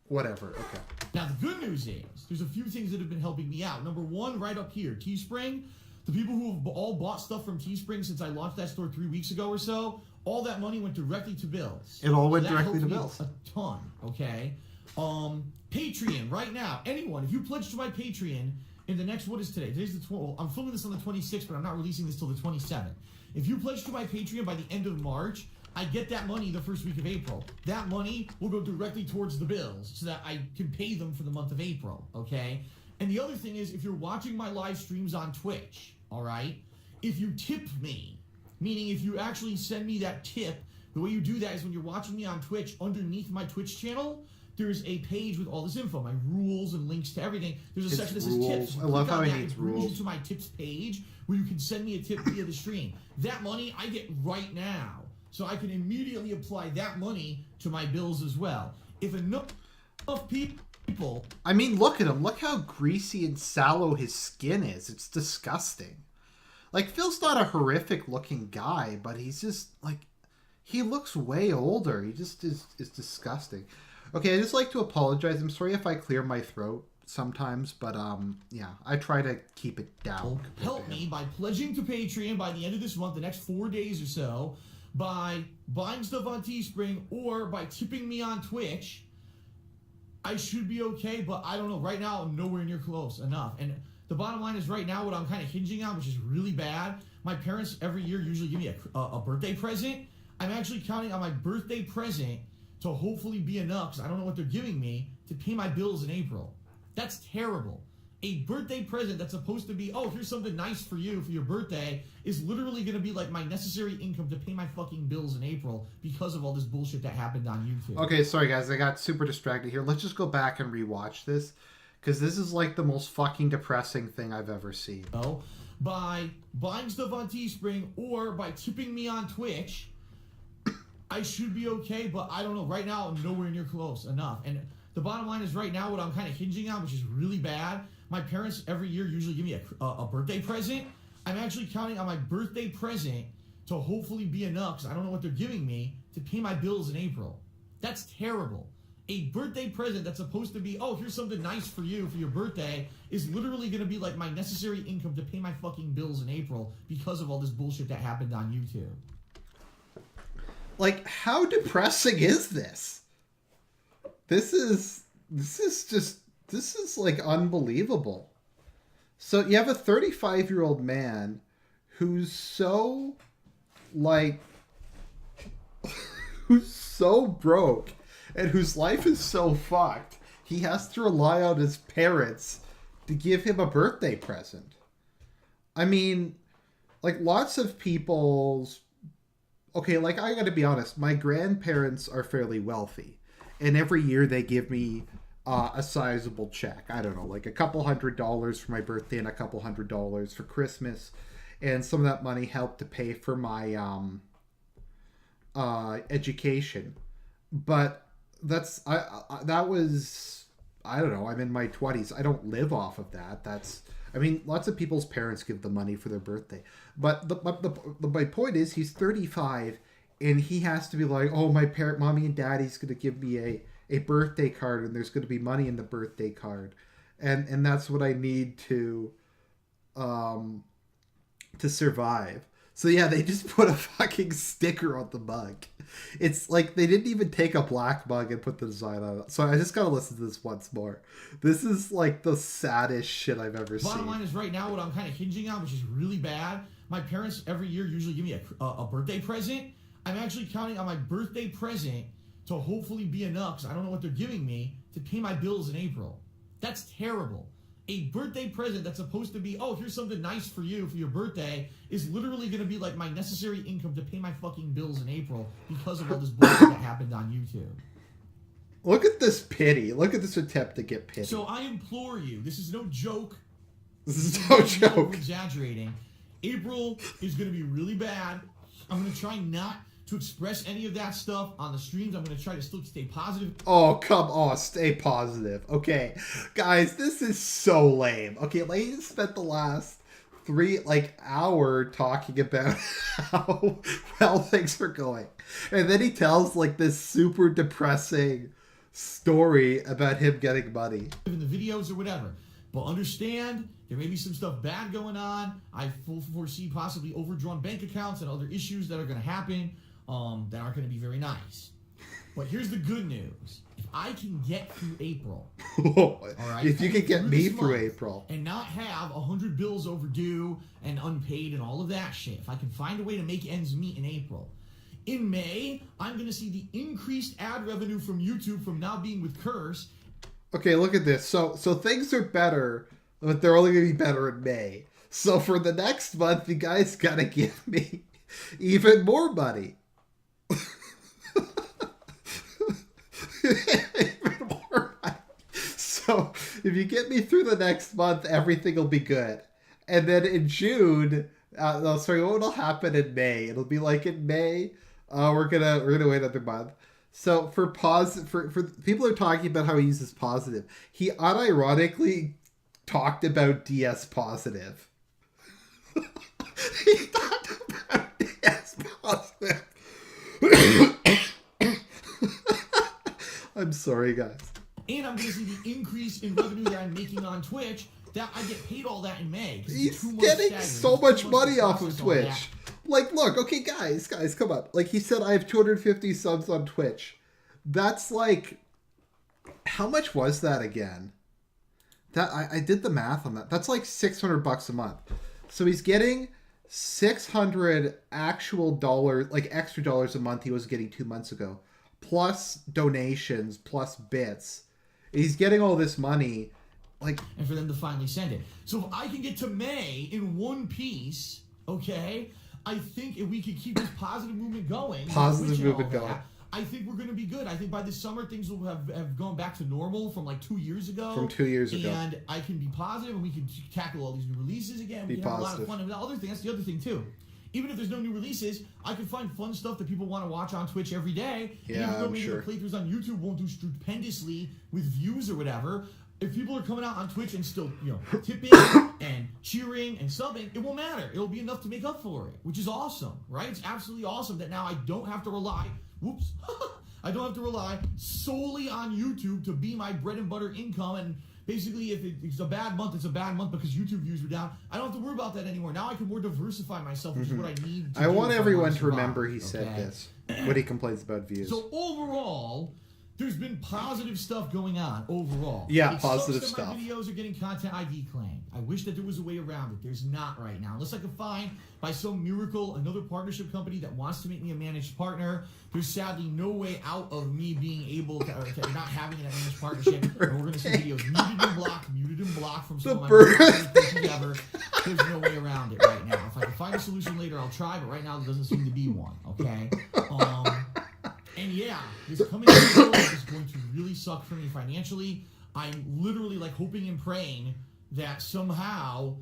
Whatever, okay. Now the good news is, there's a few things that have been helping me out. Number one, right up here, Teespring. The people who have all bought stuff from Teespring since I launched that store 3 weeks ago or so, all that money went directly to bills. It all went So that directly to helped me bills. A ton, okay? Patreon, right now, anyone, if you pledge to my Patreon in the next, what is today? Today's the 12th. I'm filming this on the 26th, but I'm not releasing this till the 27th. If you pledge to my Patreon by the end of March, I get that money the first week of April. That money will go directly towards the bills so that I can pay them for the month of April, okay? And the other thing is, if you're watching my live streams on Twitch, all right, if you tip me, meaning if you actually send me that tip, the way you do that is when you're watching me on Twitch, underneath my Twitch channel, there's a page with all this info, my rules and links to everything. There's a section that says tips. I love how he hates it brings rules. you to my tips page where you can send me a tip via the stream. That money I get right now. So I can immediately apply that money to my bills as well. If enough people... I mean, look at him. Look how greasy and sallow his skin is. It's disgusting. Like, Phil's not a horrific looking guy, but he's just, like, he looks way older. He just is disgusting. Okay, I just like to apologize. I'm sorry if I clear my throat sometimes, but, yeah, I try to keep it down. Help me by pledging to Patreon by the end of this month, the next 4 days or so, by buying stuff on Teespring or by tipping me on Twitch. I should be okay, but I don't know. Right now, I'm nowhere near close enough. And the bottom line is right now what I'm kind of hinging on, which is really bad. My parents every year usually give me a birthday present. I'm actually counting on my birthday present to hopefully be enough, because I don't know what they're giving me, to pay my bills in April. That's terrible. A birthday present that's supposed to be, oh, here's something nice for you for your birthday, is literally going to be like my necessary income to pay my fucking bills in April because of all this bullshit that happened on YouTube. Okay, sorry guys, I got super distracted here. Let's just go back and rewatch this, because this is like the most fucking depressing thing I've ever seen. So, by buying stuff on Teespring or by tipping me on Twitch, I should be okay, but I don't know. Right now, I'm nowhere near close enough. And the bottom line is right now what I'm kind of hinging on, which is really bad. My parents every year usually give me a birthday present. I'm actually counting on my birthday present to hopefully be enough, because I don't know what they're giving me, to pay my bills in April. That's terrible. A birthday present that's supposed to be, oh, here's something nice for you for your birthday, is literally going to be like my necessary income to pay my fucking bills in April because of all this bullshit that happened on YouTube. Like, how depressing is this? This is like unbelievable. So you have a 35-year-old man who's so like who's so broke and whose life is so fucked, he has to rely on his parents to give him a birthday present. I mean, like lots of people's okay, like I gotta be honest, my grandparents are fairly wealthy, and every year they give me a sizable check. I don't know, like a couple $100 for my birthday and a couple $100 for Christmas, and some of that money helped to pay for my education. But that's that was, I don't know. I'm in my 20s. I don't live off of that. I mean, lots of people's parents give the money for their birthday. But my point is, he's 35, and he has to be like, oh, mommy and daddy's going to give me a birthday card, and there's going to be money in the birthday card. And that's what I need to survive. So yeah, they just put a fucking sticker on the mug. It's like they didn't even take a black mug and put the design on it. So I just gotta listen to this once more. This is like the saddest shit I've ever seen. Bottom line is, right now, what I'm kind of hinging on, which is really bad, my parents every year usually give me a birthday present. I'm actually counting on my birthday present to hopefully be enough, because I don't know what they're giving me, to pay my bills in April. That's terrible. A birthday present that's supposed to be, oh, here's something nice for you for your birthday, is literally going to be like my necessary income to pay my fucking bills in April because of all this bullshit that happened on YouTube. Look at this pity. Look at this attempt to get pity. So I implore you, this is no joke. This is no joke. Exaggerating. April is going to be really bad. I'm going to try not to express any of that stuff on the streams. I'm going to try to still stay positive. Oh, come on. Stay positive. Okay. Guys, this is so lame. Okay, Lane spent the last hour talking about how well things are going. And then he tells like this super depressing story about him getting money. In the videos or whatever. But understand, there may be some stuff bad going on. I foresee possibly overdrawn bank accounts and other issues that are going to happen. That aren't going to be very nice. But here's the good news. If I can get through April, all right, if you can get me through April, and not have 100 bills overdue and unpaid and all of that shit, if I can find a way to make ends meet in April, in May, I'm going to see the increased ad revenue from YouTube from now being with Curse. Okay, look at this. So things are better, but they're only going to be better in May. So for the next month, you guys got to give me even more money. Even more money. So if you get me through the next month, everything will be good. And then in June, what will happen in May? It'll be like in May, we're gonna wait another month. So for people who are talking about how he uses positive, he unironically talked about DS positive. He talked about DS positive. I'm sorry, guys. And I'm going to see the increase in revenue that I'm making on Twitch. That I get paid all that in May. He's getting so much money off of Twitch. Like, look, okay, guys, come on. Like, he said, I have 250 subs on Twitch. That's like, how much was that again? That I did the math on that. That's like $600 a month. So he's getting 600 actual dollars, like extra dollars a month he was getting 2 months ago, plus donations, plus bits. He's getting all this money, like, and for them to finally send it. So if I can get to May in one piece, okay, I think if we could keep this positive movement going, I think we're going to be good. I think by this summer things will have gone back to normal from like 2 years ago. From 2 years ago. And I can be positive, and we can tackle all these new releases again. We can have a lot of fun. And the other thing, that's the other thing too. Even if there's no new releases, I can find fun stuff that people want to watch on Twitch every day. Yeah, even though I'm maybe sure. the playthroughs on YouTube won't do stupendously with views or whatever, if people are coming out on Twitch and still, tipping and cheering and subbing, it won't matter. It'll be enough to make up for it, which is awesome, right? It's absolutely awesome that now I don't have to rely, I don't have to rely solely on YouTube to be my bread and butter income. And basically, if it's a bad month, it's a bad month because YouTube views were down. I don't have to worry about that anymore. Now I can more diversify myself, which is what I need to do. I want everyone to remember he said this when he complains about views. So overall, there's been positive stuff going on overall. Yeah, it positive sucks that stuff. My videos are getting content ID claimed. I wish that there was a way around it. There's not right now. Unless I can find, by some miracle, another partnership company that wants to make me a managed partner. There's sadly no way out of me being able to, or to not having a managed partnership. And we're going to see videos muted and blocked from some of my most popular places ever. There's no way around it right now. If I can find a solution later, I'll try. But right now, there doesn't seem to be one. Okay. And yeah, this coming April is going to really suck for me financially. I'm literally like hoping and praying that somehow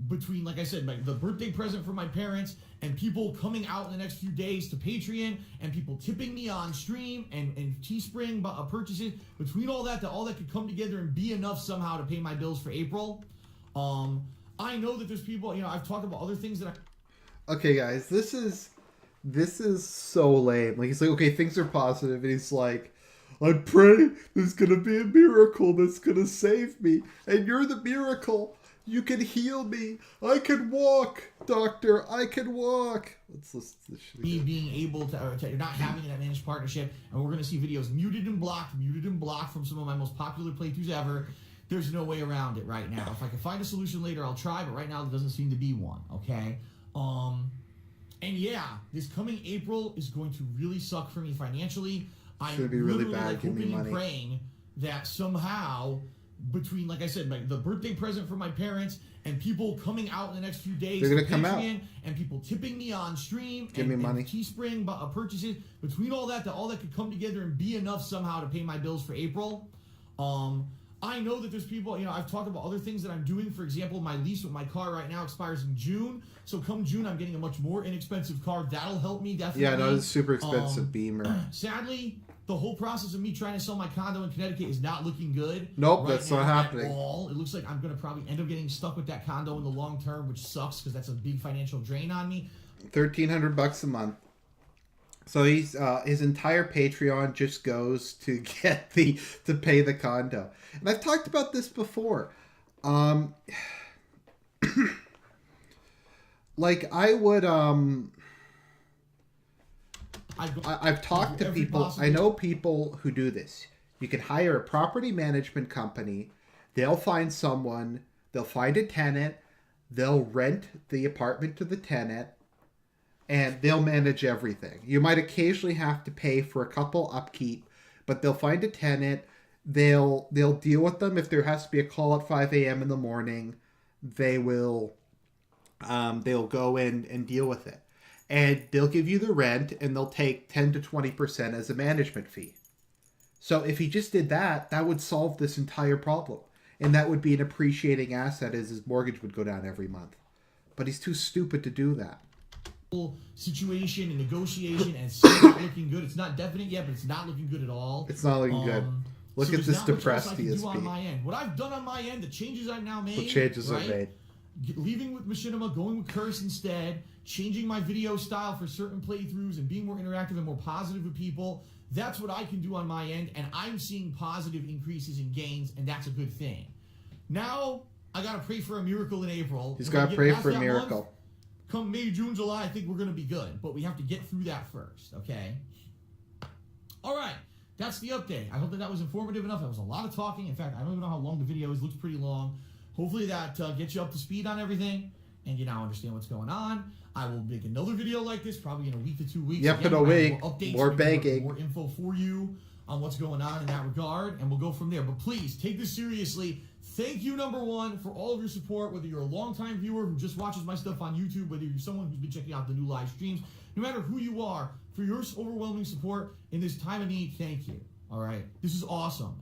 between, like I said, the birthday present for my parents and people coming out in the next few days to Patreon and people tipping me on stream and Teespring purchases, between all that could come together and be enough somehow to pay my bills for April. I know that there's people, I've talked about other things that Okay, guys, this is so lame. Like, he's like, okay, things are positive, and he's like, I pray there's gonna be a miracle that's gonna save me, and you're the miracle. You can heal me. I can walk, doctor. I can walk. Let's listen to this shit again. Me being able to not having that managed partnership, and we're gonna see videos muted and blocked from some of my most popular playthroughs ever. There's no way around it right now. If I can find a solution later, I'll try, but right now there doesn't seem to be one. Okay. And yeah, this coming April is going to really suck for me financially. I'm gonna be really literally bad. like Give me hoping and money. praying that somehow between, like I said, the birthday present for my parents and people coming out in the next few days, They're gonna to come out. Patreon, and people tipping me on stream, Give me money. and Teespring purchases, between all that could come together and be enough somehow to pay my bills for April. I know that there's people, I've talked about other things that I'm doing. For example, my lease with my car right now expires in June. So come June, I'm getting a much more inexpensive car. That'll help me, definitely. Yeah, no, it's a super expensive Beamer. Sadly, the whole process of me trying to sell my condo in Connecticut is not looking good. Nope, right that's now not happening. At all. It looks like I'm going to probably end up getting stuck with that condo in the long term, which sucks because that's a big financial drain on me. $1,300 a month. So he's his entire Patreon just goes to get to pay the condo. And I've talked about this before. Like I would I've talked to people. I know people who do this. You can hire a property management company. They'll find someone. They'll find a tenant. They'll rent the apartment to the tenant. And they'll manage everything. You might occasionally have to pay for a couple upkeep, but they'll find a tenant. They'll deal with them. If there has to be a call at 5 a.m. in the morning, they'll go in and deal with it. And they'll give you the rent, and they'll take 10 to 20% as a management fee. So if he just did that, that would solve this entire problem. And that would be an appreciating asset as his mortgage would go down every month. But he's too stupid to do that. Situation and negotiation, and it's still not looking good. It's not definite yet, but it's not looking good at all. It's not looking good. Look at this depressed DSP. DSP. On my end. What I've done on my end, the changes I've now made. The changes I've made. Leaving with Machinima, going with Curse instead, changing my video style for certain playthroughs and being more interactive and more positive with people. That's what I can do on my end, and I'm seeing positive increases in gains, and that's a good thing. Now, I got to pray for a miracle in April. He's got to pray for a miracle. Come May, June, July, I think we're going to be good. But we have to get through that first, okay? All right. That's the update. I hope that was informative enough. That was a lot of talking. In fact, I don't even know how long the video is. It looks pretty long. Hopefully that gets you up to speed on everything and you now understand what's going on. I will make another video like this probably in a week to 2 weeks. Yep, in a week. More updates, more begging. More info for you on what's going on in that regard, and we'll go from there. But please, take this seriously. Thank you, number one, for all of your support, whether you're a longtime viewer who just watches my stuff on YouTube, whether you're someone who's been checking out the new live streams, no matter who you are, for your overwhelming support in this time of need, thank you. All right, this is awesome.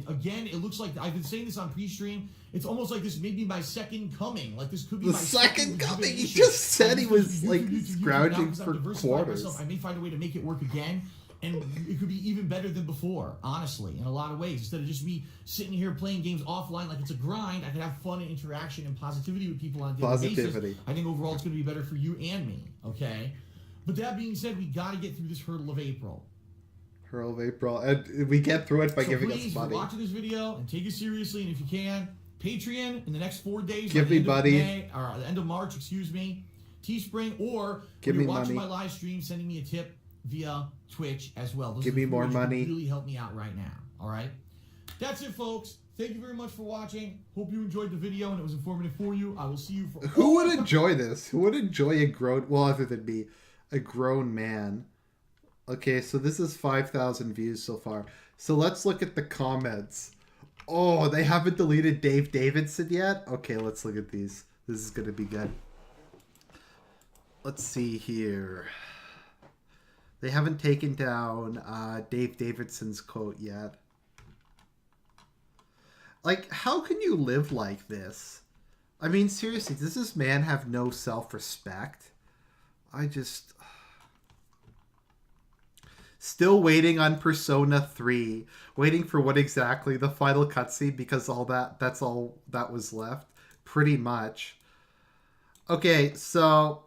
Again, it looks like I've been saying this on pre-stream. It's almost like this may be my second coming. Like this could be the my second coming. He just said he was like scrounging for quarters. I may find a way to make it work again, and it could be even better than before. Honestly, in a lot of ways, instead of just me sitting here playing games offline like it's a grind, I can have fun and interaction and positivity with people on a daily basis. I think overall it's going to be better for you and me. Okay, but that being said, we got to get through this hurdle of April. Of April, and we get through it by giving us money. Please, watch this video and take it seriously, and if you can, Patreon in the next 4 days. Give me money. Or the end of March, excuse me. Teespring, or give when me you're watching money. my live stream, sending me a tip via Twitch as well. Those Give are the me three more ways you can money. really help me out right now. All right. That's it, folks. Thank you very much for watching. Hope you enjoyed the video and it was informative for you. I will see you for... Who would enjoy this? Who would enjoy a grown... Well, other than me. A grown man. Okay, so this is 5,000 views so far. So let's look at the comments. Oh, they haven't deleted Dave Davidson yet? Okay, let's look at these. This is going to be good. Let's see here. They haven't taken down Dave Davidson's quote yet. Like, how can you live like this? I mean, seriously, does this man have no self-respect? I just... Still waiting on Persona 3. Waiting for what exactly? The final cutscene, because that's all that was left. Pretty much. Okay, so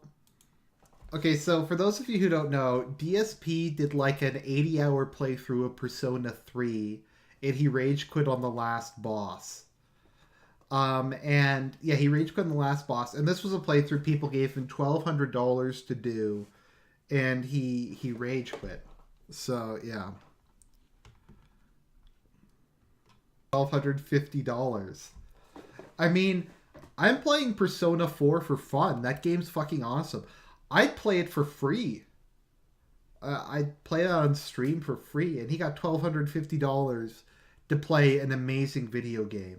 for those of you who don't know, DSP did like an 80-hour playthrough of Persona 3, and he rage quit on the last boss. And yeah, he rage quit on the last boss, and this was a playthrough people gave him $1,200 to do, and he rage quit. So yeah, $1,250. I mean, I'm playing Persona 4 for fun. That game's fucking awesome. I'd play it for free. I'd play it on stream for free, and he got $1,250 to play an amazing video game.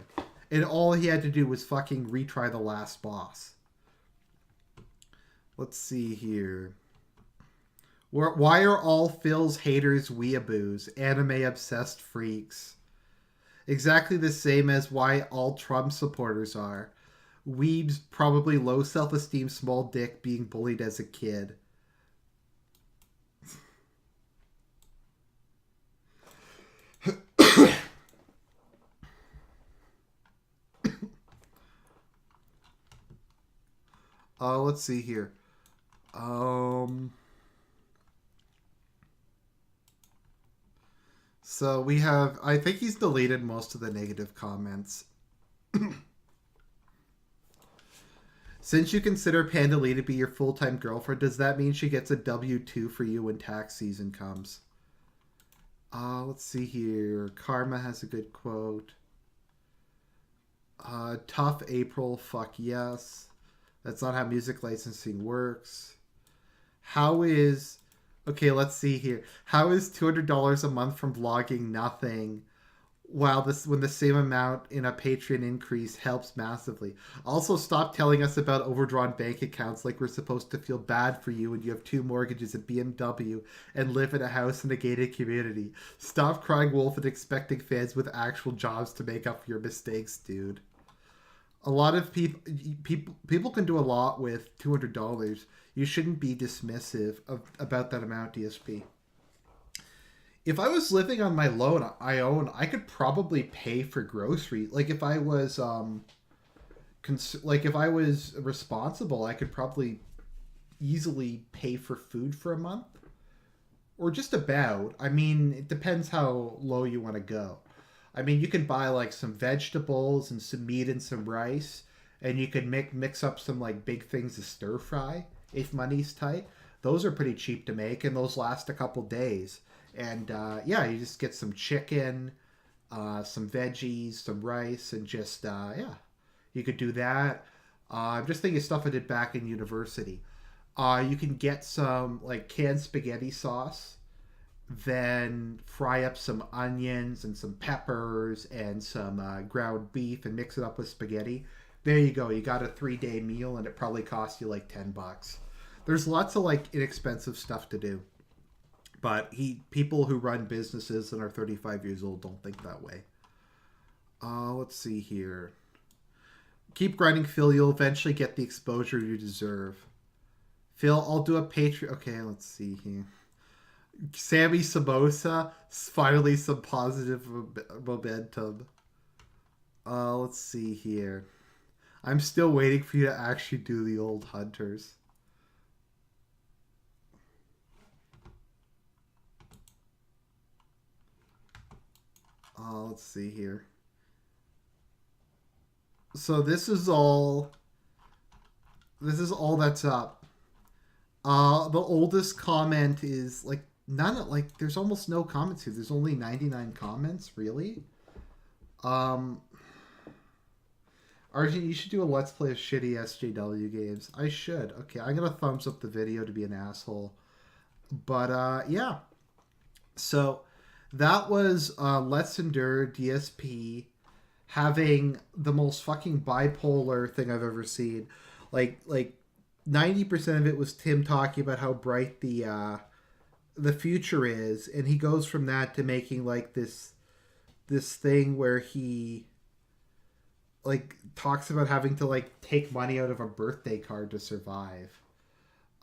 And all he had to do was fucking retry the last boss. Let's see here. Why are all Phil's haters weeaboos, anime-obsessed freaks? Exactly the same as why all Trump supporters are. Weebs, probably low self-esteem, small dick, being bullied as a kid. Let's see here. So we have, I think he's deleted most of the negative comments. Since you consider Panda Lee to be your full-time girlfriend, does that mean she gets a W-2 for you when tax season comes? Let's see here. Karma has a good quote. Tough April, fuck yes. That's not how music licensing works. How is... Okay, let's see here. How is $200 a month from vlogging nothing, while when the same amount in a Patreon increase helps massively? Also, stop telling us about overdrawn bank accounts like we're supposed to feel bad for you when you have 2 mortgages, a BMW, and live in a house in a gated community. Stop crying wolf and expecting fans with actual jobs to make up for your mistakes, dude. A lot of people can do a lot with $200. You shouldn't be dismissive about that amount, DSP. If I was living on my loan I could probably pay for groceries. Like if I was if I was responsible, I could probably easily pay for food for a month, or just about. I mean, it depends how low you want to go. I mean, you can buy like some vegetables and some meat and some rice, and you can mix up some like big things to stir fry if money's tight. Those are pretty cheap to make, and those last a couple days. And yeah, you just get some chicken, some veggies, some rice, and just yeah, you could do that. I'm just thinking of stuff I did back in university. You can get some like canned spaghetti sauce, then fry up some onions and some peppers and some ground beef and mix it up with spaghetti. There you go. You got a 3-day meal, and it probably cost you like $10. There's lots of like inexpensive stuff to do, but people who run businesses and are 35 years old don't think that way. Let's see here. Keep grinding, Phil. You'll eventually get the exposure you deserve. Phil, I'll do a Patreon. Okay, let's see here. Sammy Samosa, finally some positive momentum. Let's see here. I'm still waiting for you to actually do the old hunters. Let's see here. So this is all that's up. The oldest comment is like like there's almost no comments here. There's only 99 comments, really. Argent, you should do a let's play of shitty SJW games. I should. Okay, I'm gonna thumbs up the video to be an asshole. But yeah. So that was Let's Endure DSP having the most fucking bipolar thing I've ever seen. Like 90% of it was Tim talking about how bright the future is, and he goes from that to making like this thing where he like talks about having to like take money out of a birthday card to survive.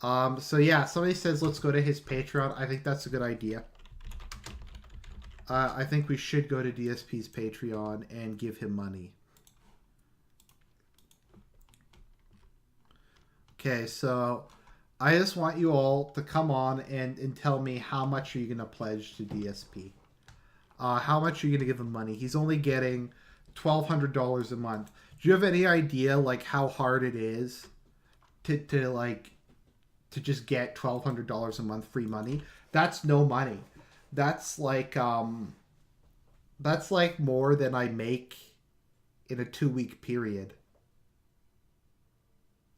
So yeah, somebody says let's go to his Patreon. I think that's a good idea. I think we should go to DSP's Patreon and give him money. Okay, so I just want you all to come on and tell me how much are you going to pledge to DSP. How much are you going to give him money? He's only getting $1,200 a month. Do you have any idea like how hard it is to just get $1,200 a month free money? That's no money. That's like more than I make in a 2-week period.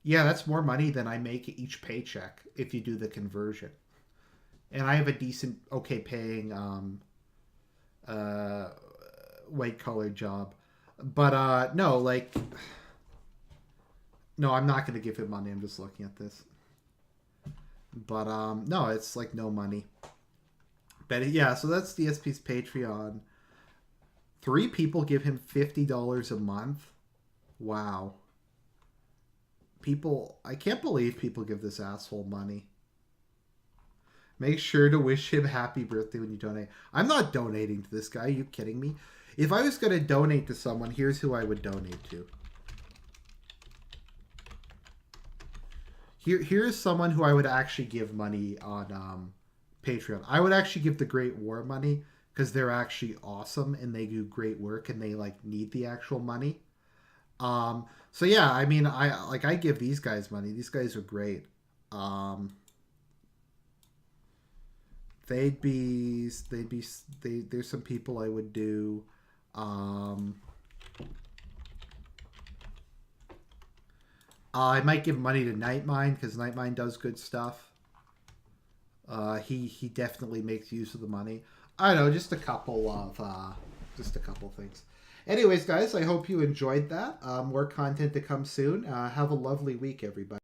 Yeah, that's more money than I make each paycheck if you do the conversion. And I have a decent, okay paying white collar job. But no, like, no, I'm not going to give him money. I'm just looking at this. But no, it's like no money. But yeah, so that's DSP's Patreon. 3 people give him $50 a month. Wow. People, I can't believe people give this asshole money. Make sure to wish him happy birthday when you donate. I'm not donating to this guy. Are you kidding me? If I was going to donate to someone, here's who I would donate to. Here's someone who I would actually give money on Patreon. I would actually give the Great War money because they're actually awesome and they do great work and they like need the actual money. So yeah, I mean, I give these guys money. These guys are great. There's some people I would do. I might give money to Nightmind because Nightmind does good stuff. He definitely makes use of the money. I don't know, just a couple things. Anyways, guys, I hope you enjoyed that. More content to come soon. Have a lovely week, everybody.